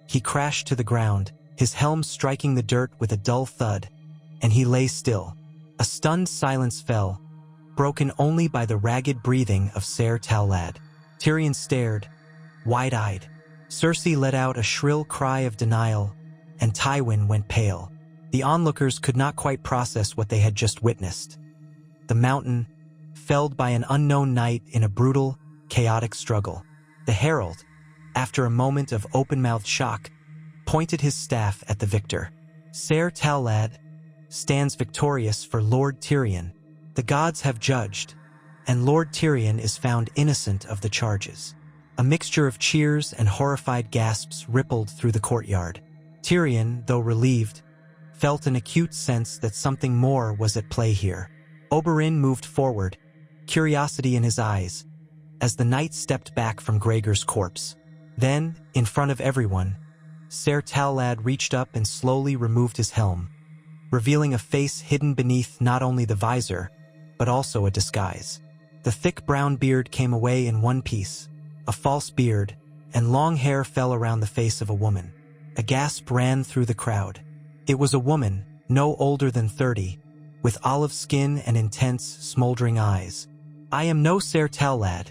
He crashed to the ground, his helm striking the dirt with a dull thud, and he lay still. A stunned silence fell, broken only by the ragged breathing of Ser Talad. Tyrion stared, wide-eyed. Cersei let out a shrill cry of denial, and Tywin went pale. The onlookers could not quite process what they had just witnessed. The mountain, felled by an unknown knight in a brutal, chaotic struggle. The herald, after a moment of open-mouthed shock, pointed his staff at the victor. Ser Talad stands victorious for Lord Tyrion. The gods have judged, and Lord Tyrion is found innocent of the charges. A mixture of cheers and horrified gasps rippled through the courtyard. Tyrion, though relieved, felt an acute sense that something more was at play here. Oberyn moved forward, curiosity in his eyes, as the knight stepped back from Gregor's corpse. Then, in front of everyone, Ser Talad reached up and slowly removed his helm, revealing a face hidden beneath not only the visor, but also a disguise. The thick brown beard came away in one piece, a false beard, and long hair fell around the face of a woman. A gasp ran through the crowd. It was a woman, no older than 30, with olive skin and intense, smoldering eyes. "I am no Ser Talad,"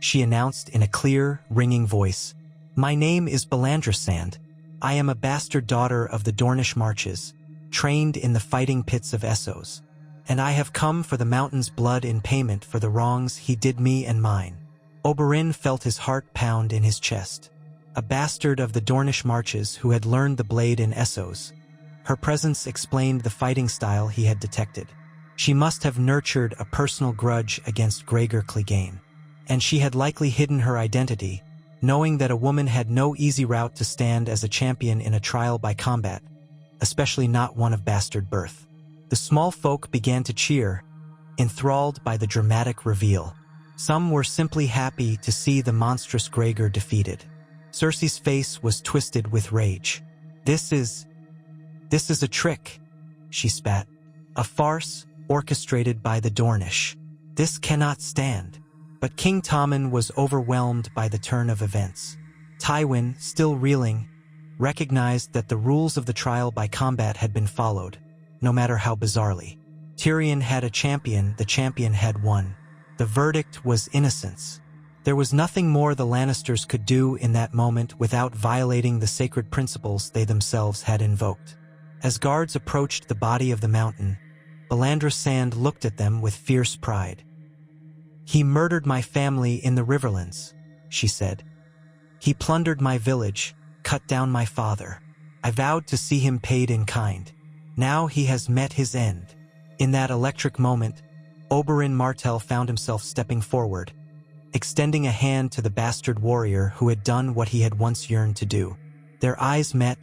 she announced in a clear, ringing voice. "My name is Belandrisand. I am a bastard daughter of the Dornish marches, trained in the fighting pits of Essos, and I have come for the mountain's blood in payment for the wrongs he did me and mine." Oberyn felt his heart pound in his chest. A bastard of the Dornish marches who had learned the blade in Essos. Her presence explained the fighting style he had detected. She must have nurtured a personal grudge against Gregor Clegane, and she had likely hidden her identity, knowing that a woman had no easy route to stand as a champion in a trial by combat, especially not one of bastard birth. The small folk began to cheer, enthralled by the dramatic reveal. Some were simply happy to see the monstrous Gregor defeated. Cersei's face was twisted with rage. This is a trick," she spat. "A farce orchestrated by the Dornish. This cannot stand." But King Tommen was overwhelmed by the turn of events. Tywin, still reeling, recognized that the rules of the trial by combat had been followed, no matter how bizarrely. Tyrion had a champion, the champion had won. The verdict was innocence. There was nothing more the Lannisters could do in that moment without violating the sacred principles they themselves had invoked. As guards approached the body of the mountain, Belandra Sand looked at them with fierce pride. "He murdered my family in the Riverlands," she said. "He plundered my village, cut down my father. I vowed to see him paid in kind. Now he has met his end." In that electric moment, Oberyn Martell found himself stepping forward, extending a hand to the bastard warrior who had done what he had once yearned to do. Their eyes met,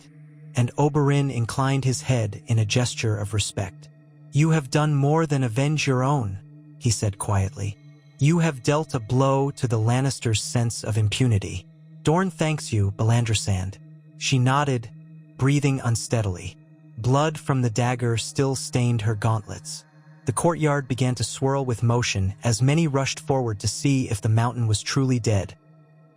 and Oberyn inclined his head in a gesture of respect. "You have done more than avenge your own," he said quietly. "You have dealt a blow to the Lannisters' sense of impunity. Dorne thanks you, Belandra Sand." She nodded, breathing unsteadily. Blood from the dagger still stained her gauntlets. The courtyard began to swirl with motion as many rushed forward to see if the mountain was truly dead,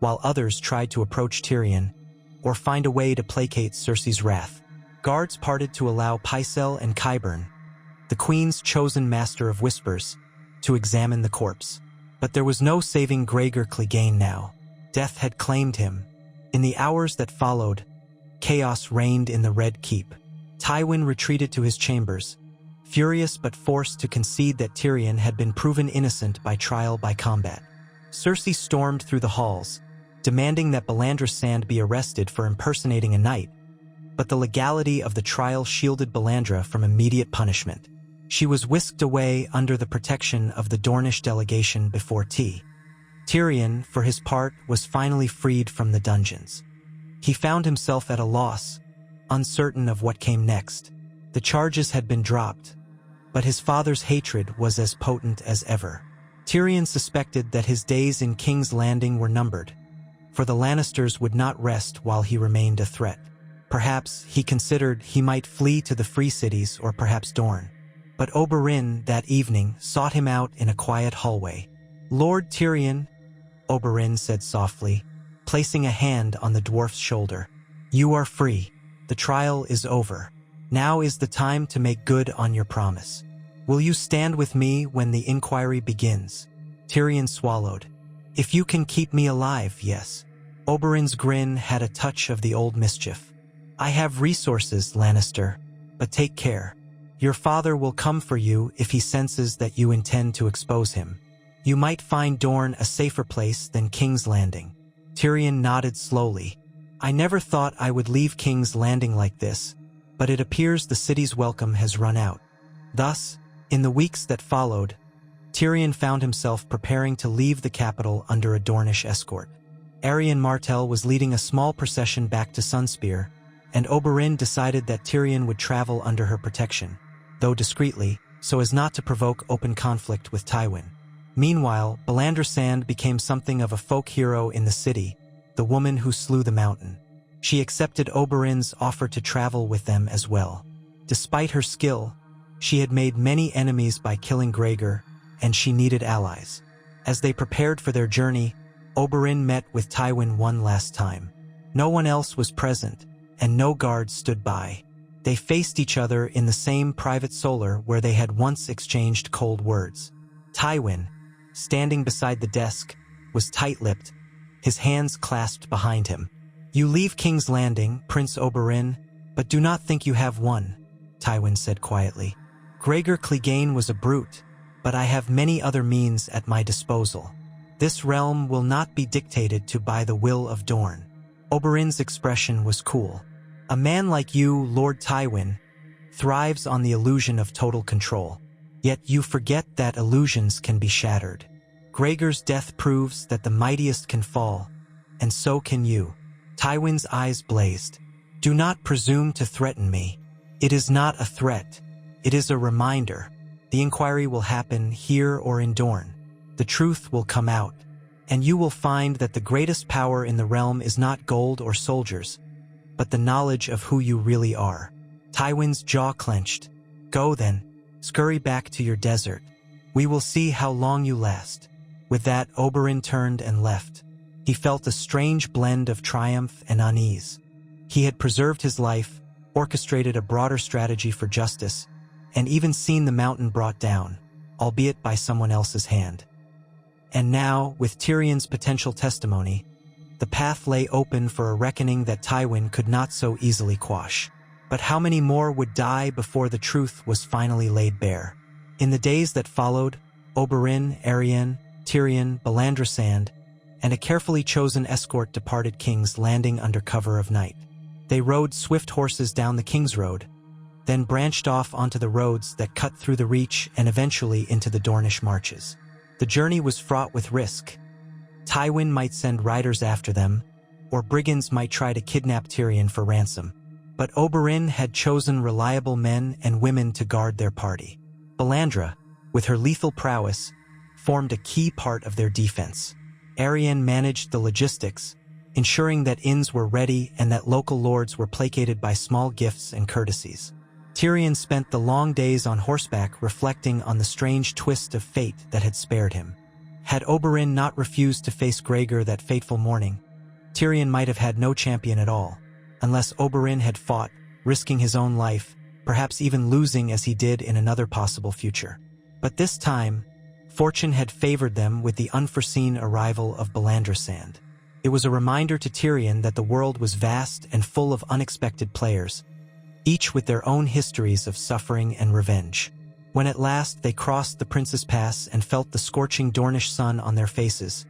while others tried to approach Tyrion or find a way to placate Cersei's wrath. Guards parted to allow Pycelle and Qyburn, the Queen's chosen master of whispers, to examine the corpse. But there was no saving Gregor Clegane now. Death had claimed him. In the hours that followed, chaos reigned in the Red Keep. Tywin retreated to his chambers, furious but forced to concede that Tyrion had been proven innocent by trial by combat. Cersei stormed through the halls, demanding that Belandra Sand be arrested for impersonating a knight, but the legality of the trial shielded Belandra from immediate punishment. She was whisked away under the protection of the Dornish delegation before tea. Tyrion, for his part, was finally freed from the dungeons. He found himself at a loss, uncertain of what came next. The charges had been dropped, but his father's hatred was as potent as ever. Tyrion suspected that his days in King's Landing were numbered, for the Lannisters would not rest while he remained a threat. Perhaps he considered he might flee to the Free Cities or perhaps Dorne. But Oberyn, that evening, sought him out in a quiet hallway. "Lord Tyrion," Oberyn said softly, placing a hand on the dwarf's shoulder. "You are free. The trial is over. Now is the time to make good on your promise. Will you stand with me when the inquiry begins?" Tyrion swallowed. "If you can keep me alive, yes." Oberyn's grin had a touch of the old mischief. "I have resources, Lannister, but take care. Your father will come for you if he senses that you intend to expose him. You might find Dorne a safer place than King's Landing." Tyrion nodded slowly. "I never thought I would leave King's Landing like this, but it appears the city's welcome has run out." Thus, in the weeks that followed, Tyrion found himself preparing to leave the capital under a Dornish escort. Oberyn Martell was leading a small procession back to Sunspear, and Oberyn decided that Tyrion would travel under her protection, though discreetly, so as not to provoke open conflict with Tywin. Meanwhile, Belandra Sand became something of a folk hero in the city, the woman who slew the mountain. She accepted Oberyn's offer to travel with them as well. Despite her skill, she had made many enemies by killing Gregor, and she needed allies. As they prepared for their journey, Oberyn met with Tywin one last time. No one else was present, and no guards stood by. They faced each other in the same private solar where they had once exchanged cold words. Tywin, standing beside the desk, was tight-lipped, his hands clasped behind him. "You leave King's Landing, Prince Oberyn, but do not think you have won," Tywin said quietly. "Gregor Clegane was a brute, but I have many other means at my disposal. This realm will not be dictated to by the will of Dorne." Oberyn's expression was cool. "A man like you, Lord Tywin, thrives on the illusion of total control. Yet you forget that illusions can be shattered. Gregor's death proves that the mightiest can fall, and so can you." Tywin's eyes blazed. "Do not presume to threaten me. It is not a threat. It is a reminder. The inquiry will happen here or in Dorne. The truth will come out, and you will find that the greatest power in the realm is not gold or soldiers, but the knowledge of who you really are." Tywin's jaw clenched. "Go then. Scurry back to your desert. We will see how long you last." With that, Oberyn turned and left. He felt a strange blend of triumph and unease. He had preserved his life, orchestrated a broader strategy for justice, and even seen the mountain brought down, albeit by someone else's hand. And now, with Tyrion's potential testimony, the path lay open for a reckoning that Tywin could not so easily quash. But how many more would die before the truth was finally laid bare? In the days that followed, Oberyn, Arryn, Tyrion, Belandrisand, and a carefully chosen escort departed King's Landing under cover of night. They rode swift horses down the King's Road, then branched off onto the roads that cut through the Reach and eventually into the Dornish marches. The journey was fraught with risk. Tywin might send riders after them, or brigands might try to kidnap Tyrion for ransom. But Oberyn had chosen reliable men and women to guard their party. Belandra, with her lethal prowess, formed a key part of their defense. Arryn managed the logistics, ensuring that inns were ready and that local lords were placated by small gifts and courtesies. Tyrion spent the long days on horseback reflecting on the strange twist of fate that had spared him. Had Oberyn not refused to face Gregor that fateful morning, Tyrion might have had no champion at all, unless Oberyn had fought, risking his own life, perhaps even losing as he did in another possible future. But this time, fortune had favored them with the unforeseen arrival of Belandrisand. It was a reminder to Tyrion that the world was vast and full of unexpected players, each with their own histories of suffering and revenge. When at last they crossed the Prince's Pass and felt the scorching Dornish sun on their faces,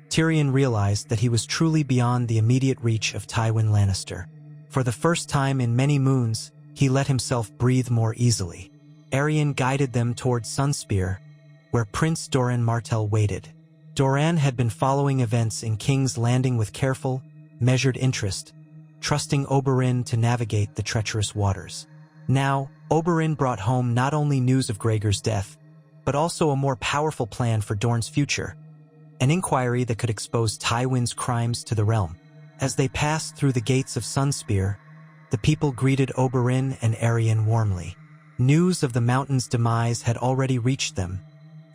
Tyrion realized that he was truly beyond the immediate reach of Tywin Lannister. For the first time in many moons, he let himself breathe more easily. Arryn guided them towards Sunspear, where Prince Doran Martell waited. Doran had been following events in King's Landing with careful, measured interest, trusting Oberyn to navigate the treacherous waters. Now, Oberyn brought home not only news of Gregor's death, but also a more powerful plan for Dorne's future, an inquiry that could expose Tywin's crimes to the realm. As they passed through the gates of Sunspear, the people greeted Oberyn and Arryn warmly. News of the mountain's demise had already reached them,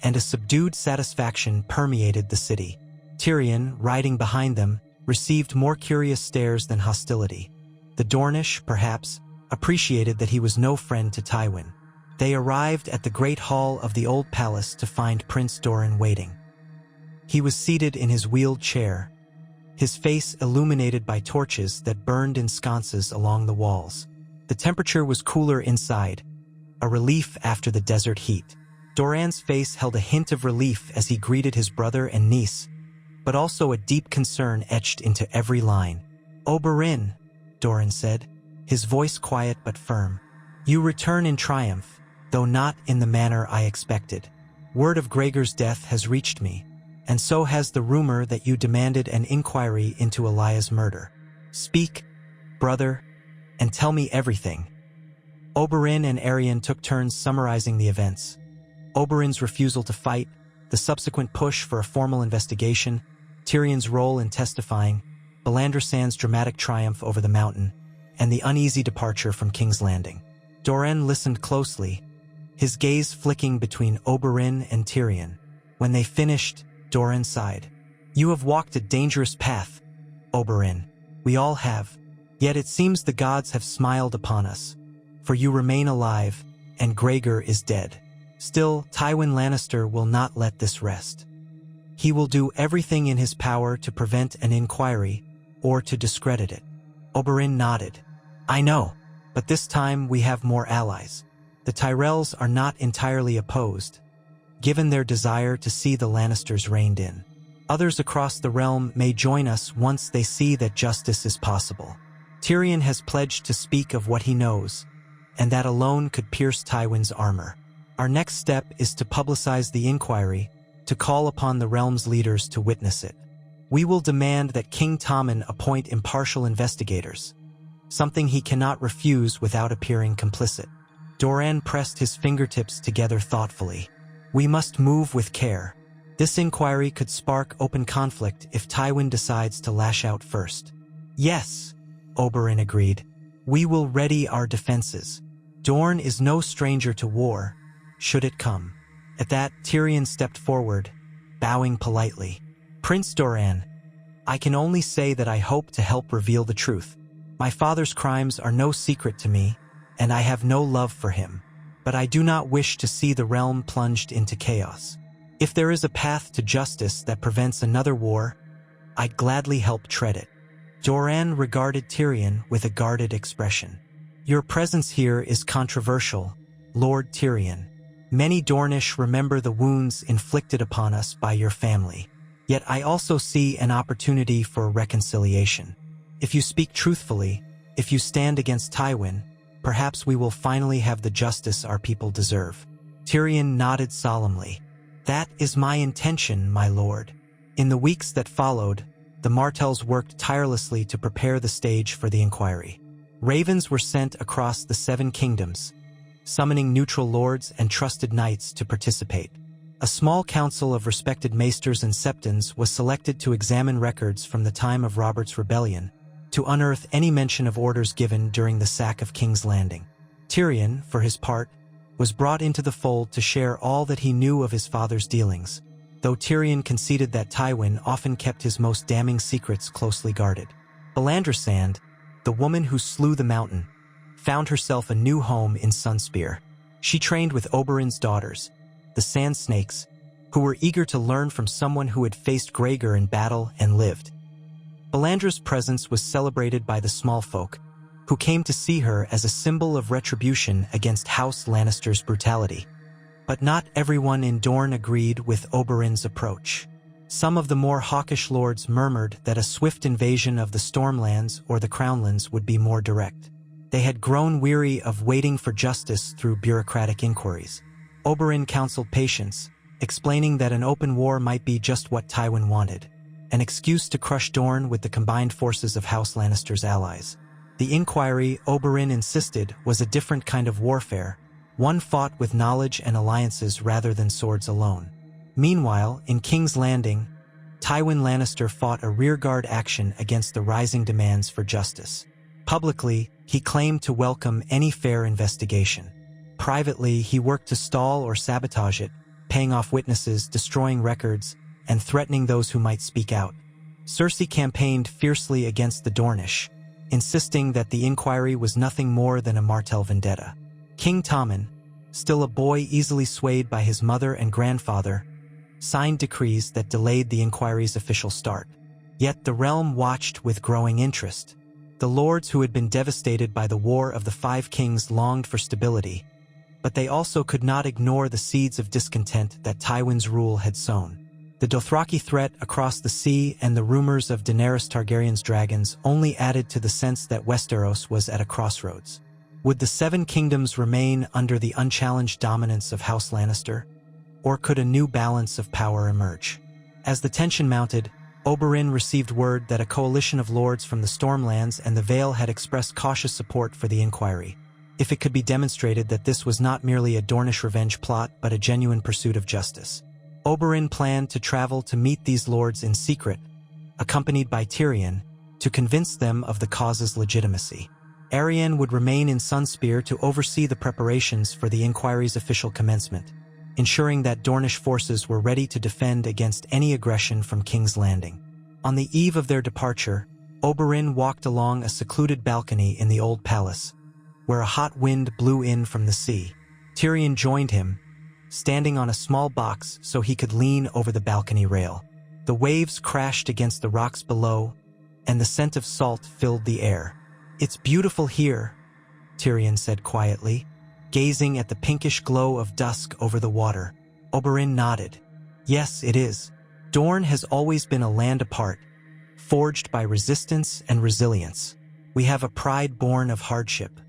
and a subdued satisfaction permeated the city. Tyrion, riding behind them, received more curious stares than hostility. The Dornish, perhaps, appreciated that he was no friend to Tywin. They arrived at the great hall of the old palace to find Prince Doran waiting. He was seated in his wheeled chair, his face illuminated by torches that burned in sconces along the walls. The temperature was cooler inside, a relief after the desert heat. Doran's face held a hint of relief as he greeted his brother and niece, but also a deep concern etched into every line. "Oberyn," Doran said, his voice quiet but firm. "You return in triumph, though not in the manner I expected. Word of Gregor's death has reached me, and so has the rumor that you demanded an inquiry into Elia's murder. Speak, brother, and tell me everything." Oberyn and Arryn took turns summarizing the events. Oberyn's refusal to fight, the subsequent push for a formal investigation, Tyrion's role in testifying, Belandrisand's dramatic triumph over the mountain, and the uneasy departure from King's Landing. Doran listened closely, his gaze flicking between Oberyn and Tyrion. When they finished, Doran sighed. "You have walked a dangerous path, Oberyn. We all have. Yet it seems the gods have smiled upon us, for you remain alive, and Gregor is dead. Still, Tywin Lannister will not let this rest. He will do everything in his power to prevent an inquiry, or to discredit it." Oberyn nodded. "I know, but this time we have more allies. The Tyrells are not entirely opposed, given their desire to see the Lannisters reined in. Others across the realm may join us once they see that justice is possible. Tyrion has pledged to speak of what he knows, and that alone could pierce Tywin's armor. Our next step is to publicize the inquiry, to call upon the realm's leaders to witness it. We will demand that King Tommen appoint impartial investigators, something he cannot refuse without appearing complicit. Doran pressed his fingertips together thoughtfully. We must move with care. This inquiry could spark open conflict if Tywin decides to lash out first. Yes, Oberyn agreed. We will ready our defenses. Dorne is no stranger to war, should it come. At that, Tyrion stepped forward, bowing politely. Prince Doran, I can only say that I hope to help reveal the truth. My father's crimes are no secret to me, and I have no love for him. But I do not wish to see the realm plunged into chaos. If there is a path to justice that prevents another war, I'd gladly help tread it. Doran regarded Tyrion with a guarded expression. Your presence here is controversial, Lord Tyrion. Many Dornish remember the wounds inflicted upon us by your family. Yet I also see an opportunity for reconciliation. If you speak truthfully, if you stand against Tywin, perhaps we will finally have the justice our people deserve. Tyrion nodded solemnly. That is my intention, my lord. In the weeks that followed, the Martells worked tirelessly to prepare the stage for the inquiry. Ravens were sent across the 7 kingdoms, summoning neutral lords and trusted knights to participate. A small council of respected maesters and septons was selected to examine records from the time of Robert's rebellion, to unearth any mention of orders given during the sack of King's Landing. Tyrion, for his part, was brought into the fold to share all that he knew of his father's dealings, though Tyrion conceded that Tywin often kept his most damning secrets closely guarded. Belandra Sand, the woman who slew the mountain, found herself a new home in Sunspear. She trained with Oberyn's daughters, the Sand Snakes, who were eager to learn from someone who had faced Gregor in battle and lived. Belandra's presence was celebrated by the small folk, who came to see her as a symbol of retribution against House Lannister's brutality. But not everyone in Dorne agreed with Oberyn's approach. Some of the more hawkish lords murmured that a swift invasion of the Stormlands or the Crownlands would be more direct. They had grown weary of waiting for justice through bureaucratic inquiries. Oberyn counseled patience, explaining that an open war might be just what Tywin wanted, an excuse to crush Dorne with the combined forces of House Lannister's allies. The inquiry, Oberyn insisted, was a different kind of warfare, one fought with knowledge and alliances rather than swords alone. Meanwhile, in King's Landing, Tywin Lannister fought a rearguard action against the rising demands for justice. Publicly, he claimed to welcome any fair investigation. Privately, he worked to stall or sabotage it, paying off witnesses, destroying records, and threatening those who might speak out. Cersei campaigned fiercely against the Dornish, insisting that the inquiry was nothing more than a Martell vendetta. King Tommen, still a boy easily swayed by his mother and grandfather, signed decrees that delayed the inquiry's official start. Yet the realm watched with growing interest. The lords who had been devastated by the War of the Five Kings longed for stability, but they also could not ignore the seeds of discontent that Tywin's rule had sown. The Dothraki threat across the sea and the rumors of Daenerys Targaryen's dragons only added to the sense that Westeros was at a crossroads. Would the 7 kingdoms remain under the unchallenged dominance of House Lannister, or could a new balance of power emerge? As the tension mounted, Oberyn received word that a coalition of lords from the Stormlands and the Vale had expressed cautious support for the inquiry, if it could be demonstrated that this was not merely a Dornish revenge plot but a genuine pursuit of justice. Oberyn planned to travel to meet these lords in secret, accompanied by Tyrion, to convince them of the cause's legitimacy. Arianne would remain in Sunspear to oversee the preparations for the inquiry's official commencement, ensuring that Dornish forces were ready to defend against any aggression from King's Landing. On the eve of their departure, Oberyn walked along a secluded balcony in the old palace, where a hot wind blew in from the sea. Tyrion joined him, standing on a small box so he could lean over the balcony rail. The waves crashed against the rocks below, and the scent of salt filled the air. "It's beautiful here," Tyrion said quietly, gazing at the pinkish glow of dusk over the water. Oberyn nodded. "Yes, it is. Dorne has always been a land apart, forged by resistance and resilience. We have a pride born of hardship.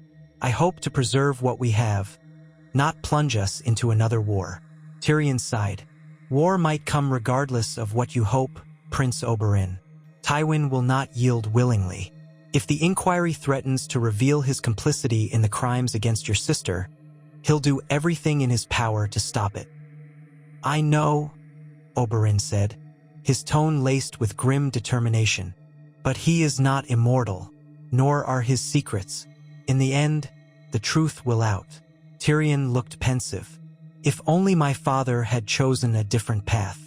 I hope to preserve what we have, not plunge us into another war." Tyrion sighed. "War might come regardless of what you hope, Prince Oberyn. Tywin will not yield willingly. If the inquiry threatens to reveal his complicity in the crimes against your sister, he'll do everything in his power to stop it." "I know," Oberyn said, his tone laced with grim determination. "But he is not immortal, nor are his secrets. In the end, the truth will out." Tyrion looked pensive. "If only my father had chosen a different path.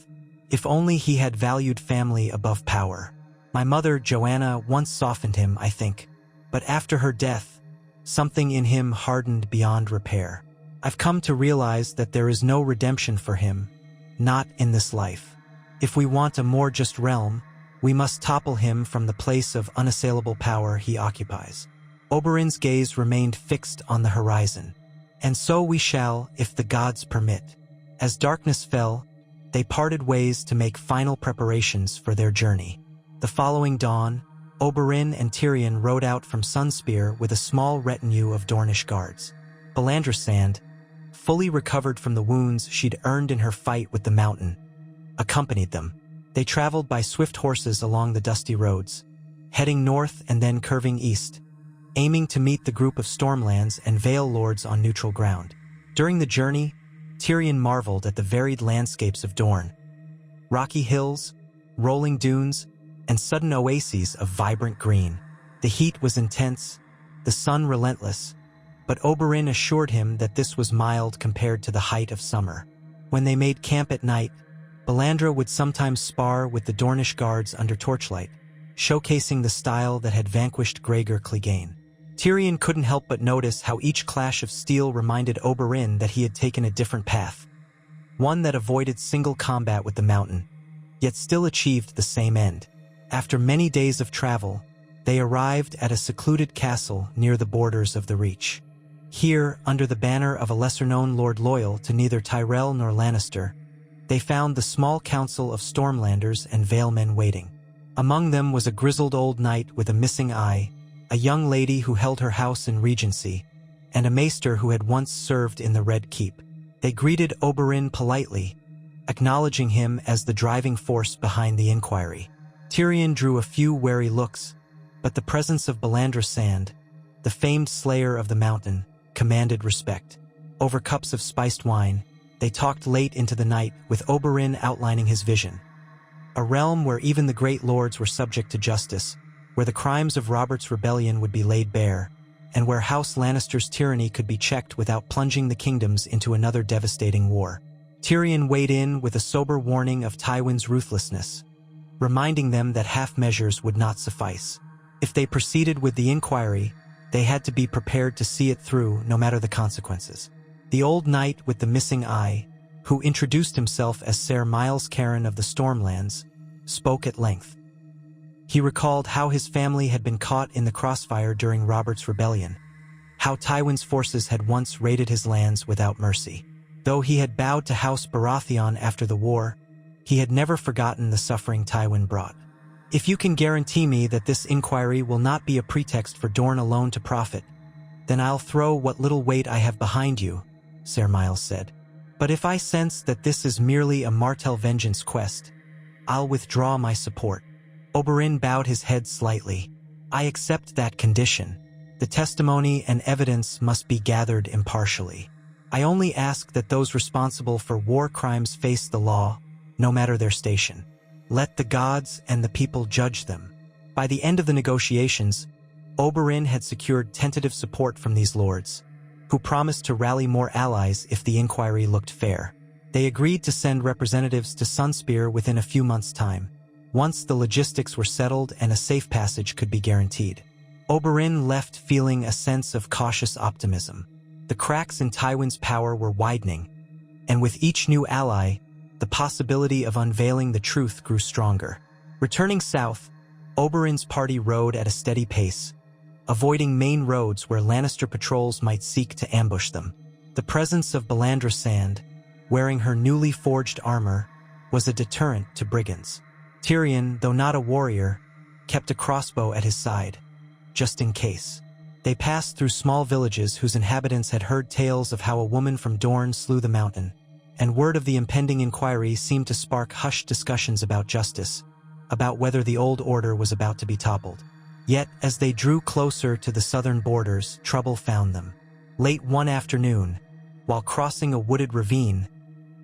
If only he had valued family above power. My mother, Joanna, once softened him, I think. But after her death, something in him hardened beyond repair. I've come to realize that there is no redemption for him, not in this life. If we want a more just realm, we must topple him from the place of unassailable power he occupies." Oberyn's gaze remained fixed on the horizon. "And so we shall, if the gods permit." As darkness fell, they parted ways to make final preparations for their journey. The following dawn, Oberyn and Tyrion rode out from Sunspear with a small retinue of Dornish guards. Belandra, fully recovered from the wounds she'd earned in her fight with the Mountain, accompanied them. They traveled by swift horses along the dusty roads, heading north and then curving east, aiming to meet the group of Stormlands and Vale Lords on neutral ground. During the journey, Tyrion marveled at the varied landscapes of Dorne. Rocky hills, rolling dunes, and sudden oases of vibrant green. The heat was intense, the sun relentless, but Oberyn assured him that this was mild compared to the height of summer. When they made camp at night, Belandra would sometimes spar with the Dornish guards under torchlight, showcasing the style that had vanquished Gregor Clegane. Tyrion couldn't help but notice how each clash of steel reminded Oberyn that he had taken a different path, one that avoided single combat with the Mountain, yet still achieved the same end. After many days of travel, they arrived at a secluded castle near the borders of the Reach. Here, under the banner of a lesser-known lord loyal to neither Tyrell nor Lannister, they found the small council of Stormlanders and Valemen waiting. Among them was a grizzled old knight with a missing eye, a young lady who held her house in Regency, and a maester who had once served in the Red Keep. They greeted Oberyn politely, acknowledging him as the driving force behind the inquiry. Tyrion drew a few wary looks, but the presence of Belandra, the famed slayer of the Mountain, commanded respect. Over cups of spiced wine, they talked late into the night, with Oberyn outlining his vision. A realm where even the great lords were subject to justice, where the crimes of Robert's rebellion would be laid bare, and where House Lannister's tyranny could be checked without plunging the kingdoms into another devastating war. Tyrion weighed in with a sober warning of Tywin's ruthlessness, reminding them that half measures would not suffice. If they proceeded with the inquiry, they had to be prepared to see it through, no matter the consequences. The old knight with the missing eye, who introduced himself as Ser Miles Caron of the Stormlands, spoke at length. He recalled how his family had been caught in the crossfire during Robert's rebellion, how Tywin's forces had once raided his lands without mercy. Though he had bowed to House Baratheon after the war, he had never forgotten the suffering Tywin brought. "If you can guarantee me that this inquiry will not be a pretext for Dorne alone to profit, then I'll throw what little weight I have behind you," Ser Miles said. "But if I sense that this is merely a Martell vengeance quest, I'll withdraw my support." Oberyn bowed his head slightly. "I accept that condition. The testimony and evidence must be gathered impartially. I only ask that those responsible for war crimes face the law, no matter their station. Let the gods and the people judge them." By the end of the negotiations, Oberyn had secured tentative support from these lords, who promised to rally more allies if the inquiry looked fair. They agreed to send representatives to Sunspear within a few months' time, once the logistics were settled and a safe passage could be guaranteed. Oberyn left feeling a sense of cautious optimism. The cracks in Tywin's power were widening, and with each new ally, the possibility of unveiling the truth grew stronger. Returning south, Oberyn's party rode at a steady pace, avoiding main roads where Lannister patrols might seek to ambush them. The presence of Belandra, wearing her newly forged armor, was a deterrent to brigands. Tyrion, though not a warrior, kept a crossbow at his side, just in case. They passed through small villages whose inhabitants had heard tales of how a woman from Dorne slew the Mountain, and word of the impending inquiry seemed to spark hushed discussions about justice, about whether the old order was about to be toppled. Yet, as they drew closer to the southern borders, trouble found them. Late one afternoon, while crossing a wooded ravine,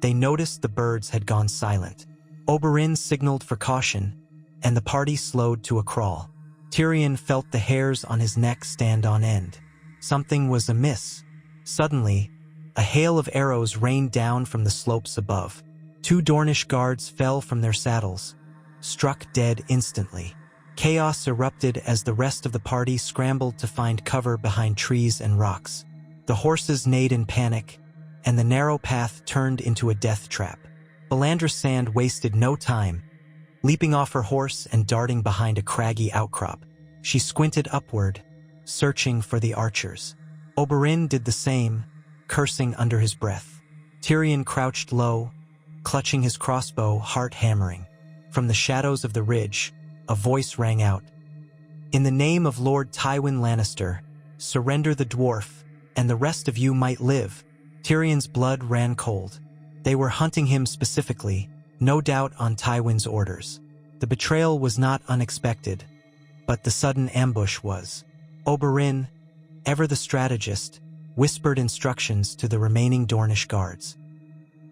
they noticed the birds had gone silent. Oberyn signaled for caution, and the party slowed to a crawl. Tyrion felt the hairs on his neck stand on end. Something was amiss. Suddenly, a hail of arrows rained down from the slopes above. 2 Dornish guards fell from their saddles, struck dead instantly. Chaos erupted as the rest of the party scrambled to find cover behind trees and rocks. The horses neighed in panic, and the narrow path turned into a death trap. Belandra Sand wasted no time, leaping off her horse and darting behind a craggy outcrop. She squinted upward, searching for the archers. Oberyn did the same, cursing under his breath. Tyrion crouched low, clutching his crossbow, heart hammering. From the shadows of the ridge, a voice rang out. "In the name of Lord Tywin Lannister, surrender the dwarf, and the rest of you might live." Tyrion's blood ran cold. They were hunting him specifically, no doubt on Tywin's orders. The betrayal was not unexpected, but the sudden ambush was. Oberyn, ever the strategist, whispered instructions to the remaining Dornish guards.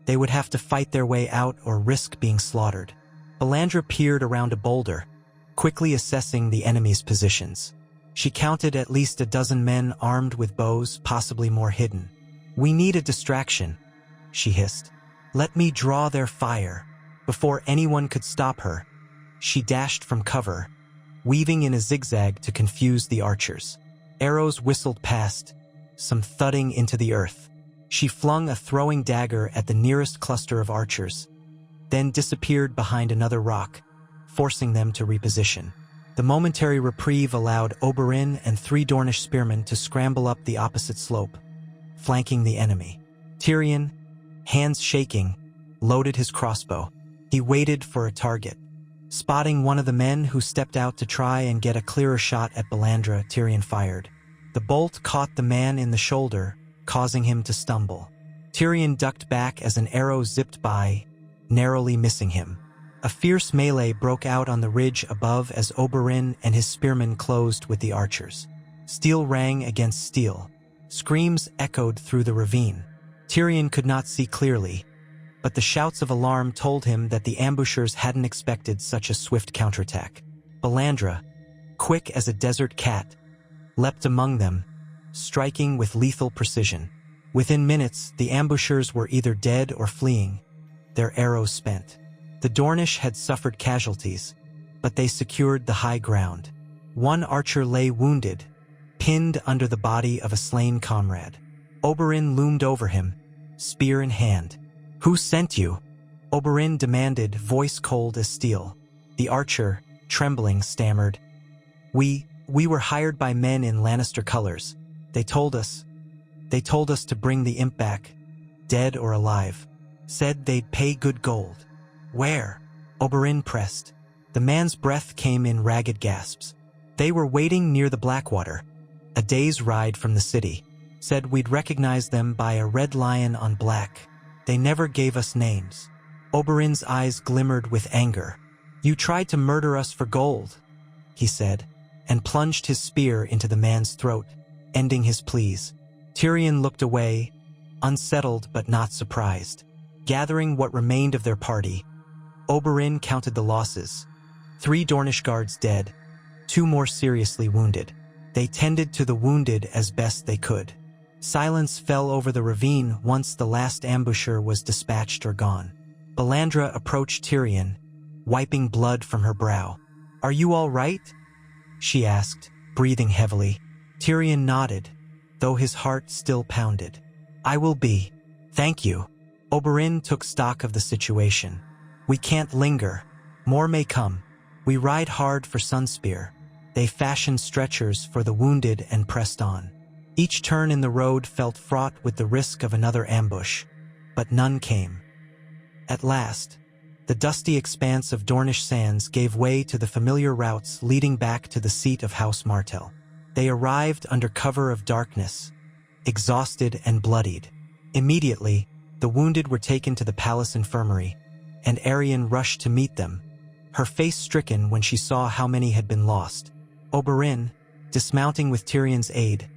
They would have to fight their way out or risk being slaughtered. Belandra peered around a boulder, quickly assessing the enemy's positions. She counted at least a dozen men armed with bows, possibly more hidden. "We need a distraction," she hissed. "Let me draw their fire." Before anyone could stop her, she dashed from cover, weaving in a zigzag to confuse the archers. Arrows whistled past, some thudding into the earth. She flung a throwing dagger at the nearest cluster of archers, then disappeared behind another rock, forcing them to reposition. The momentary reprieve allowed Oberyn and 3 Dornish spearmen to scramble up the opposite slope, flanking the enemy. Tyrion, hands shaking, loaded his crossbow. He waited for a target. Spotting one of the men who stepped out to try and get a clearer shot at Belandra, Tyrion fired. The bolt caught the man in the shoulder, causing him to stumble. Tyrion ducked back as an arrow zipped by, narrowly missing him. A fierce melee broke out on the ridge above as Oberyn and his spearmen closed with the archers. Steel rang against steel. Screams echoed through the ravine. Tyrion could not see clearly, but the shouts of alarm told him that the ambushers hadn't expected such a swift counterattack. Belandra, quick as a desert cat, leapt among them, striking with lethal precision. Within minutes, the ambushers were either dead or fleeing, their arrows spent. The Dornish had suffered casualties, but they secured the high ground. One archer lay wounded, pinned under the body of a slain comrade. Oberyn loomed over him, spear in hand. "Who sent you?" Oberyn demanded, voice cold as steel. The archer, trembling, stammered, We were hired by men in Lannister colors. They told us to bring the imp back, dead or alive. Said they'd pay good gold." "Where?" Oberyn pressed. The man's breath came in ragged gasps. "They were waiting near the Blackwater, a day's ride from the city. Said we'd recognize them by a red lion on black. They never gave us names." Oberyn's eyes glimmered with anger. "You tried to murder us for gold," he said, and plunged his spear into the man's throat, ending his pleas. Tyrion looked away, unsettled but not surprised. Gathering what remained of their party, Oberyn counted the losses. 3 Dornish guards dead, 2 more seriously wounded. They tended to the wounded as best they could. Silence fell over the ravine once the last ambusher was dispatched or gone. Belandra approached Tyrion, wiping blood from her brow. "Are you all right?" she asked, breathing heavily. Tyrion nodded, though his heart still pounded. "I will be. Thank you." Oberyn took stock of the situation. "We can't linger. More may come. We ride hard for Sunspear." They fashioned stretchers for the wounded and pressed on. Each turn in the road felt fraught with the risk of another ambush, but none came. At last, the dusty expanse of Dornish sands gave way to the familiar routes leading back to the seat of House Martell. They arrived under cover of darkness, exhausted and bloodied. Immediately, the wounded were taken to the palace infirmary, and Arion rushed to meet them, her face stricken when she saw how many had been lost. Oberyn, dismounting with Tyrion's aid,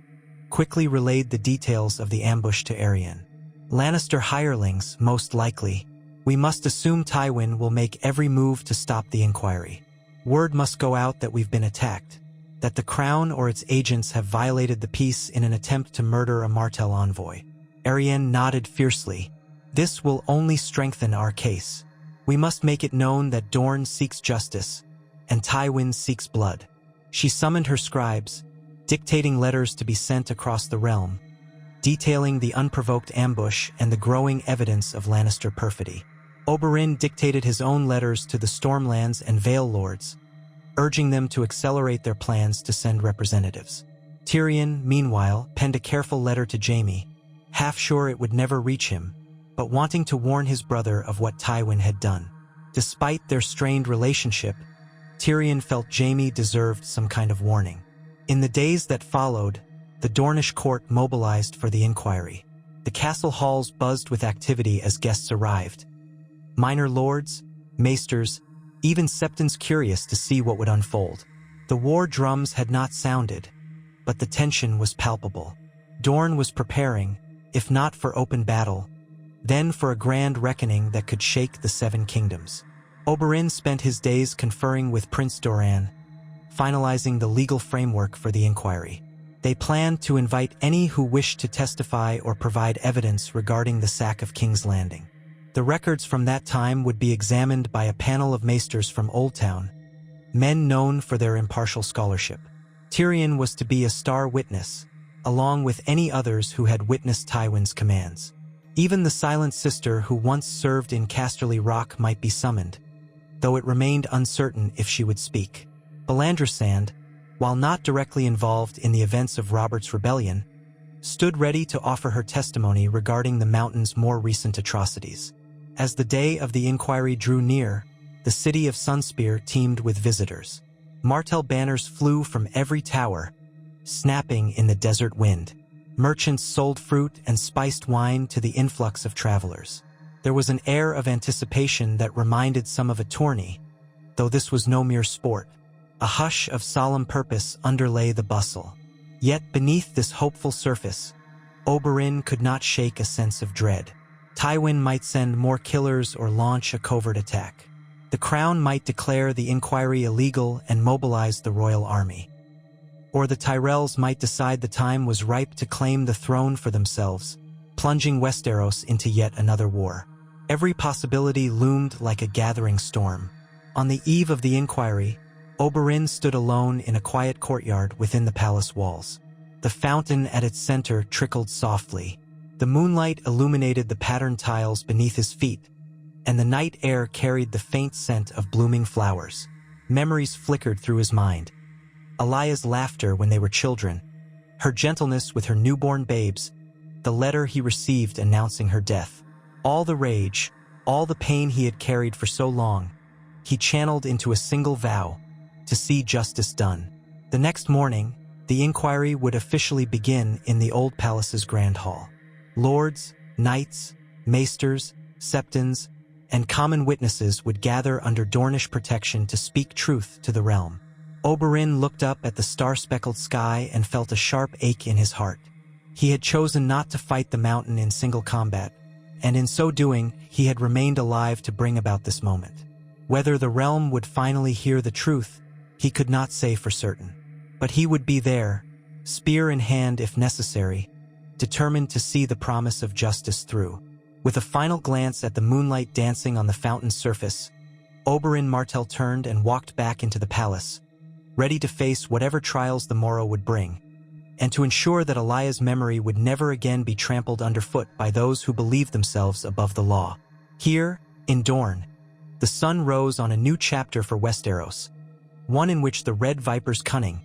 quickly relayed the details of the ambush to Arryn. Lannister hirelings, most likely. We must assume Tywin will make every move to stop the inquiry. Word must go out that we've been attacked, that the Crown or its agents have violated the peace in an attempt to murder a Martell envoy. Arryn nodded fiercely. This will only strengthen our case. We must make it known that Dorne seeks justice, and Tywin seeks blood. She summoned her scribes, dictating letters to be sent across the realm, detailing the unprovoked ambush and the growing evidence of Lannister perfidy. Oberyn dictated his own letters to the Stormlands and Vale Lords, urging them to accelerate their plans to send representatives. Tyrion, meanwhile, penned a careful letter to Jaime, half sure it would never reach him, but wanting to warn his brother of what Tywin had done. Despite their strained relationship, Tyrion felt Jaime deserved some kind of warning. In the days that followed, the Dornish court mobilized for the inquiry. The castle halls buzzed with activity as guests arrived. Minor lords, maesters, even septons curious to see what would unfold. The war drums had not sounded, but the tension was palpable. Dorne was preparing, if not for open battle, then for a grand reckoning that could shake the Seven Kingdoms. Oberyn spent his days conferring with Prince Doran, finalizing the legal framework for the inquiry. They planned to invite any who wished to testify or provide evidence regarding the sack of King's Landing. The records from that time would be examined by a panel of maesters from Oldtown, men known for their impartial scholarship. Tyrion was to be a star witness, along with any others who had witnessed Tywin's commands. Even the Silent Sister who once served in Casterly Rock might be summoned, though it remained uncertain if she would speak. Belandra Sand, while not directly involved in the events of Robert's rebellion, stood ready to offer her testimony regarding the mountain's more recent atrocities. As the day of the inquiry drew near, the city of Sunspear teemed with visitors. Martell banners flew from every tower, snapping in the desert wind. Merchants sold fruit and spiced wine to the influx of travelers. There was an air of anticipation that reminded some of a tourney, though this was no mere sport. A hush of solemn purpose underlay the bustle. Yet beneath this hopeful surface, Oberyn could not shake a sense of dread. Tywin might send more killers or launch a covert attack. The Crown might declare the inquiry illegal and mobilize the royal army. Or the Tyrells might decide the time was ripe to claim the throne for themselves, plunging Westeros into yet another war. Every possibility loomed like a gathering storm. On the eve of the inquiry, Oberyn stood alone in a quiet courtyard within the palace walls. The fountain at its center trickled softly. The moonlight illuminated the patterned tiles beneath his feet, and the night air carried the faint scent of blooming flowers. Memories flickered through his mind. Elaya's laughter when they were children, her gentleness with her newborn babes, the letter he received announcing her death. All the rage, all the pain he had carried for so long, he channeled into a single vow: to see justice done. The next morning, the inquiry would officially begin in the old palace's grand hall. Lords, knights, maesters, septons, and common witnesses would gather under Dornish protection to speak truth to the realm. Oberyn looked up at the star-speckled sky and felt a sharp ache in his heart. He had chosen not to fight the mountain in single combat, and in so doing, he had remained alive to bring about this moment. Whether the realm would finally hear the truth, he could not say for certain. But he would be there, spear in hand if necessary, determined to see the promise of justice through. With a final glance at the moonlight dancing on the fountain's surface, Oberyn Martell turned and walked back into the palace, ready to face whatever trials the morrow would bring, and to ensure that Elaya's memory would never again be trampled underfoot by those who believed themselves above the law. Here, in Dorne, the sun rose on a new chapter for Westeros, one in which the Red Viper's cunning,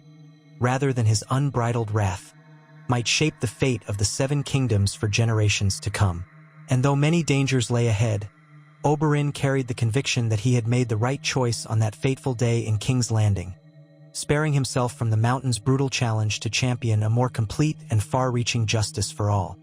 rather than his unbridled wrath, might shape the fate of the Seven Kingdoms for generations to come. And though many dangers lay ahead, Oberyn carried the conviction that he had made the right choice on that fateful day in King's Landing, sparing himself from the mountain's brutal challenge to champion a more complete and far-reaching justice for all.